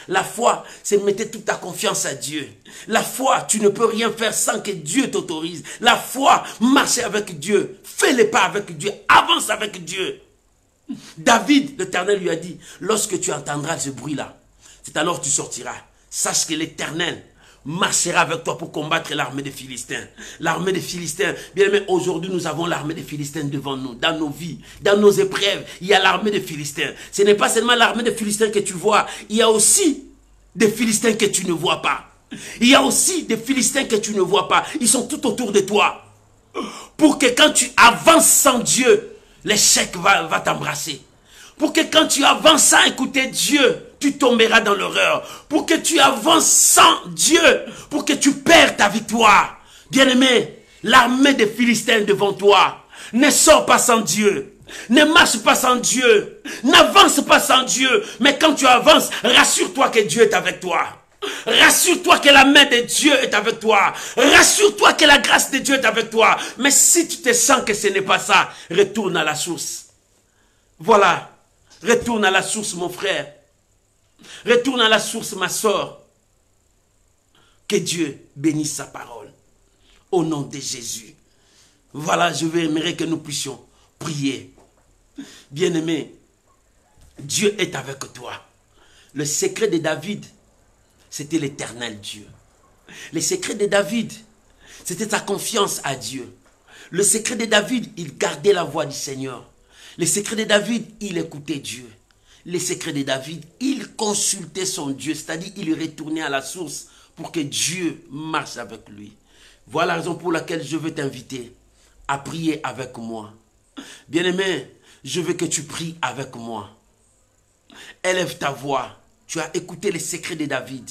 La foi, c'est mettre toute ta confiance à Dieu. La foi, tu ne peux rien faire sans que Dieu t'autorise. La foi, marcher avec Dieu. Fais les pas avec Dieu. Avance avec Dieu. David, l'Éternel lui a dit, lorsque tu entendras ce bruit-là, c'est alors que tu sortiras. Sache que l'Éternel marchera avec toi pour combattre l'armée des Philistins. L'armée des Philistins, bien aimé, aujourd'hui nous avons l'armée des Philistins devant nous, dans nos vies, dans nos épreuves. Il y a l'armée des Philistins. Ce n'est pas seulement l'armée des Philistins que tu vois, il y a aussi des Philistins que tu ne vois pas. Il y a aussi des Philistins que tu ne vois pas. Ils sont tout autour de toi. Pour que quand tu avances sans Dieu, l'échec va t'embrasser. Pour que quand tu avances sans écouter Dieu, tu tomberas dans l'horreur. Pour que tu avances sans Dieu, pour que tu perds ta victoire. Bien-aimé, l'armée des Philistins devant toi ne sort pas sans Dieu. Ne marche pas sans Dieu. N'avance pas sans Dieu. Mais quand tu avances, rassure-toi que Dieu est avec toi. Rassure-toi que la main de Dieu est avec toi. Rassure-toi que la grâce de Dieu est avec toi. Mais si tu te sens que ce n'est pas ça, retourne à la source. Voilà. Retourne à la source, mon frère. Retourne à la source, ma soeur. Que Dieu bénisse sa parole. Au nom de Jésus. Voilà, je aimerais que nous puissions prier. Bien-aimé, Dieu est avec toi. Le secret de David, c'était l'Éternel Dieu. Le secret de David, c'était sa confiance à Dieu. Le secret de David, il gardait la voix du Seigneur. Le secret de David, il écoutait Dieu. Le secret de David, il consultait son Dieu, c'est-à-dire il retournait à la source pour que Dieu marche avec lui. Voilà la raison pour laquelle je veux t'inviter à prier avec moi. Bien-aimé, je veux que tu pries avec moi. Élève ta voix. Tu as écouté les secrets de David.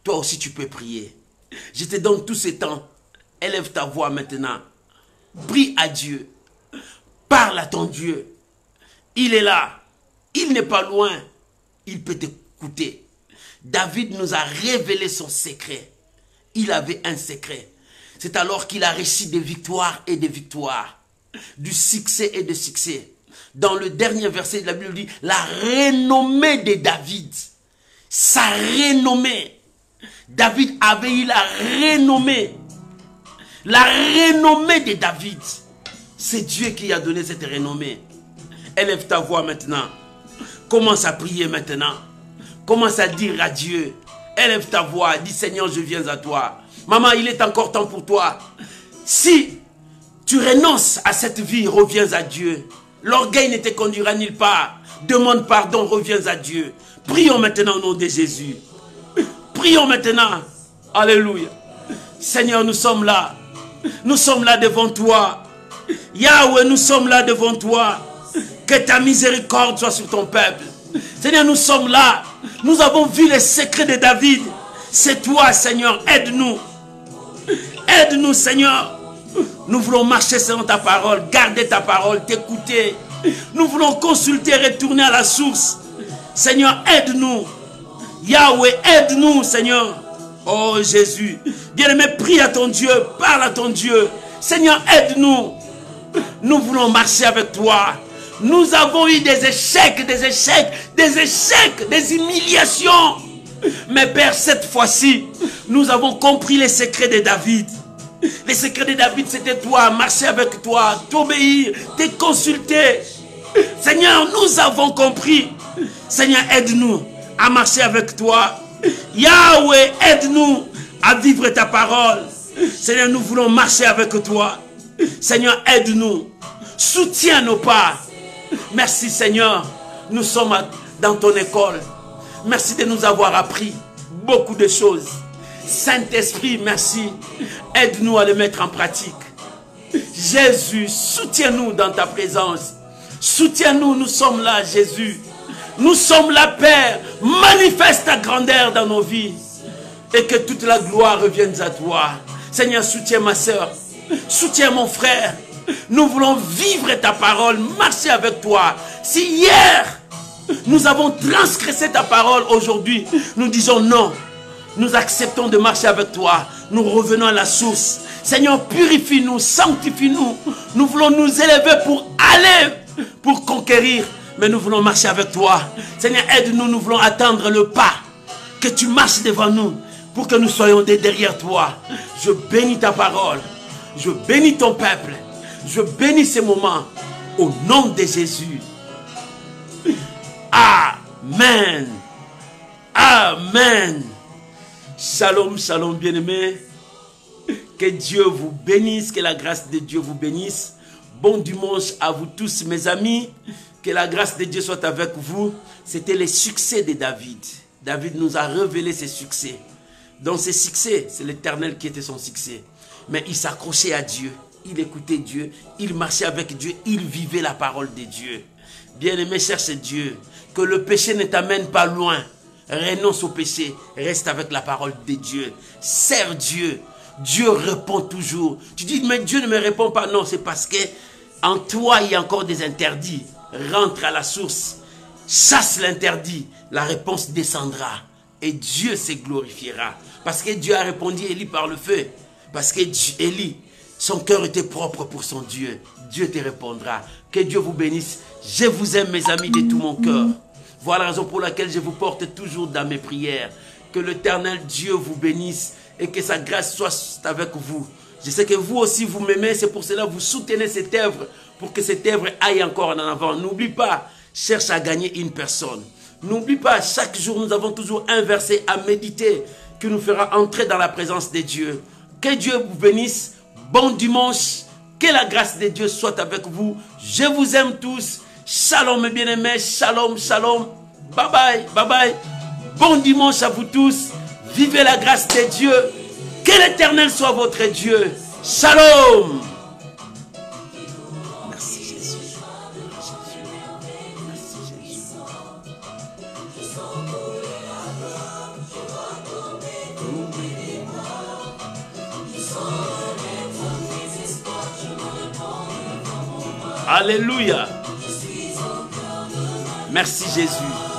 Toi aussi tu peux prier. Je te donne tout ce temps. Élève ta voix maintenant. Prie à Dieu. Parle à ton Dieu. Il est là. Il n'est pas loin. Il peut t'écouter. David nous a révélé son secret. Il avait un secret. C'est alors qu'il a réussi des victoires et des victoires. Du succès et de succès. Dans le dernier verset de la Bible, il dit la renommée de David. Sa renommée. David avait eu la renommée. La renommée de David. C'est Dieu qui a donné cette renommée. Élève ta voix maintenant. Commence à prier maintenant. Commence à dire à Dieu. Élève ta voix. Dis Seigneur, je viens à toi. Maman, il est encore temps pour toi. Si tu renonces à cette vie, reviens à Dieu. L'orgueil ne te conduira nulle part. Demande pardon, reviens à Dieu. Prions maintenant au nom de Jésus. Prions maintenant. Alléluia. Seigneur, nous sommes là. Nous sommes là devant toi. Yahweh, nous sommes là devant toi. Que ta miséricorde soit sur ton peuple. Seigneur, nous sommes là. Nous avons vu les secrets de David. C'est toi, Seigneur. Aide-nous. Aide-nous, Seigneur. Nous voulons marcher selon ta parole, garder ta parole, t'écouter. Nous voulons consulter, retourner à la source. Seigneur, aide-nous. Yahweh, aide-nous, Seigneur. Oh Jésus. Bien-aimé, prie à ton Dieu, parle à ton Dieu. Seigneur, aide-nous. Nous voulons marcher avec toi. Nous avons eu des échecs, des humiliations. Mais Père, cette fois-ci, nous avons compris les secrets de David. Les secrets de David, c'était toi, marcher avec toi, t'obéir, te consulter. Seigneur, nous avons compris. Seigneur, aide-nous à marcher avec toi. Yahweh, aide-nous à vivre ta parole. Seigneur, nous voulons marcher avec toi. Seigneur, aide-nous. Soutiens nos pas. Merci Seigneur. Nous sommes dans ton école. Merci de nous avoir appris beaucoup de choses. Saint-Esprit, merci. Aide-nous à les mettre en pratique. Jésus, soutiens-nous dans ta présence. Soutiens-nous, nous sommes là, Jésus. Nous sommes là, Père. Manifeste ta grandeur dans nos vies. Et que toute la gloire revienne à toi. Seigneur, soutiens ma soeur. Soutiens mon frère. Nous voulons vivre ta parole, marcher avec toi. Si hier, nous avons transgressé ta parole, aujourd'hui, nous disons non. Nous acceptons de marcher avec toi. Nous revenons à la source. Seigneur, purifie-nous, sanctifie-nous. Nous voulons nous élever pour aller, pour conquérir. Mais nous voulons marcher avec toi. Seigneur, aide-nous, nous voulons attendre le pas. Que tu marches devant nous pour que nous soyons derrière toi. Je bénis ta parole. Je bénis ton peuple. Je bénis ces moments au nom de Jésus. Amen. Amen. Shalom, shalom bien-aimés. Que Dieu vous bénisse, que la grâce de Dieu vous bénisse. Bon dimanche à vous tous mes amis. Que la grâce de Dieu soit avec vous. C'était les succès de David. David nous a révélé ses succès. Dans ses succès, c'est l'Éternel qui était son succès. Mais il s'accrochait à Dieu. Il écoutait Dieu. Il marchait avec Dieu. Il vivait la parole de Dieu. Bien-aimé, cherche Dieu. Que le péché ne t'amène pas loin. Renonce au péché. Reste avec la parole de Dieu. Sers Dieu. Dieu répond toujours. Tu dis, mais Dieu ne me répond pas. Non, c'est parce que en toi, il y a encore des interdits. Rentre à la source. Chasse l'interdit. La réponse descendra. Et Dieu se glorifiera. Parce que Dieu a répondu à Élie par le feu. Parce que Élie, son cœur était propre pour son Dieu. Dieu te répondra. Que Dieu vous bénisse. Je vous aime mes amis de tout mon cœur. Voilà la raison pour laquelle je vous porte toujours dans mes prières. Que l'Éternel Dieu vous bénisse et que sa grâce soit avec vous. Je sais que vous aussi vous m'aimez, c'est pour cela que vous soutenez cette œuvre, pour que cette œuvre aille encore en avant. N'oublie pas, cherche à gagner une personne. N'oublie pas, chaque jour nous avons toujours un verset à méditer qui nous fera entrer dans la présence de Dieu. Que Dieu vous bénisse, bon dimanche, que la grâce de Dieu soit avec vous. Je vous aime tous. Shalom mes bien-aimés, shalom, shalom. Bye bye, bye bye. Bon dimanche à vous tous. Vivez la grâce de Dieu. Que l'Éternel soit votre Dieu. Shalom. Merci Jésus. Merci Jésus. Alléluia. Merci Jésus.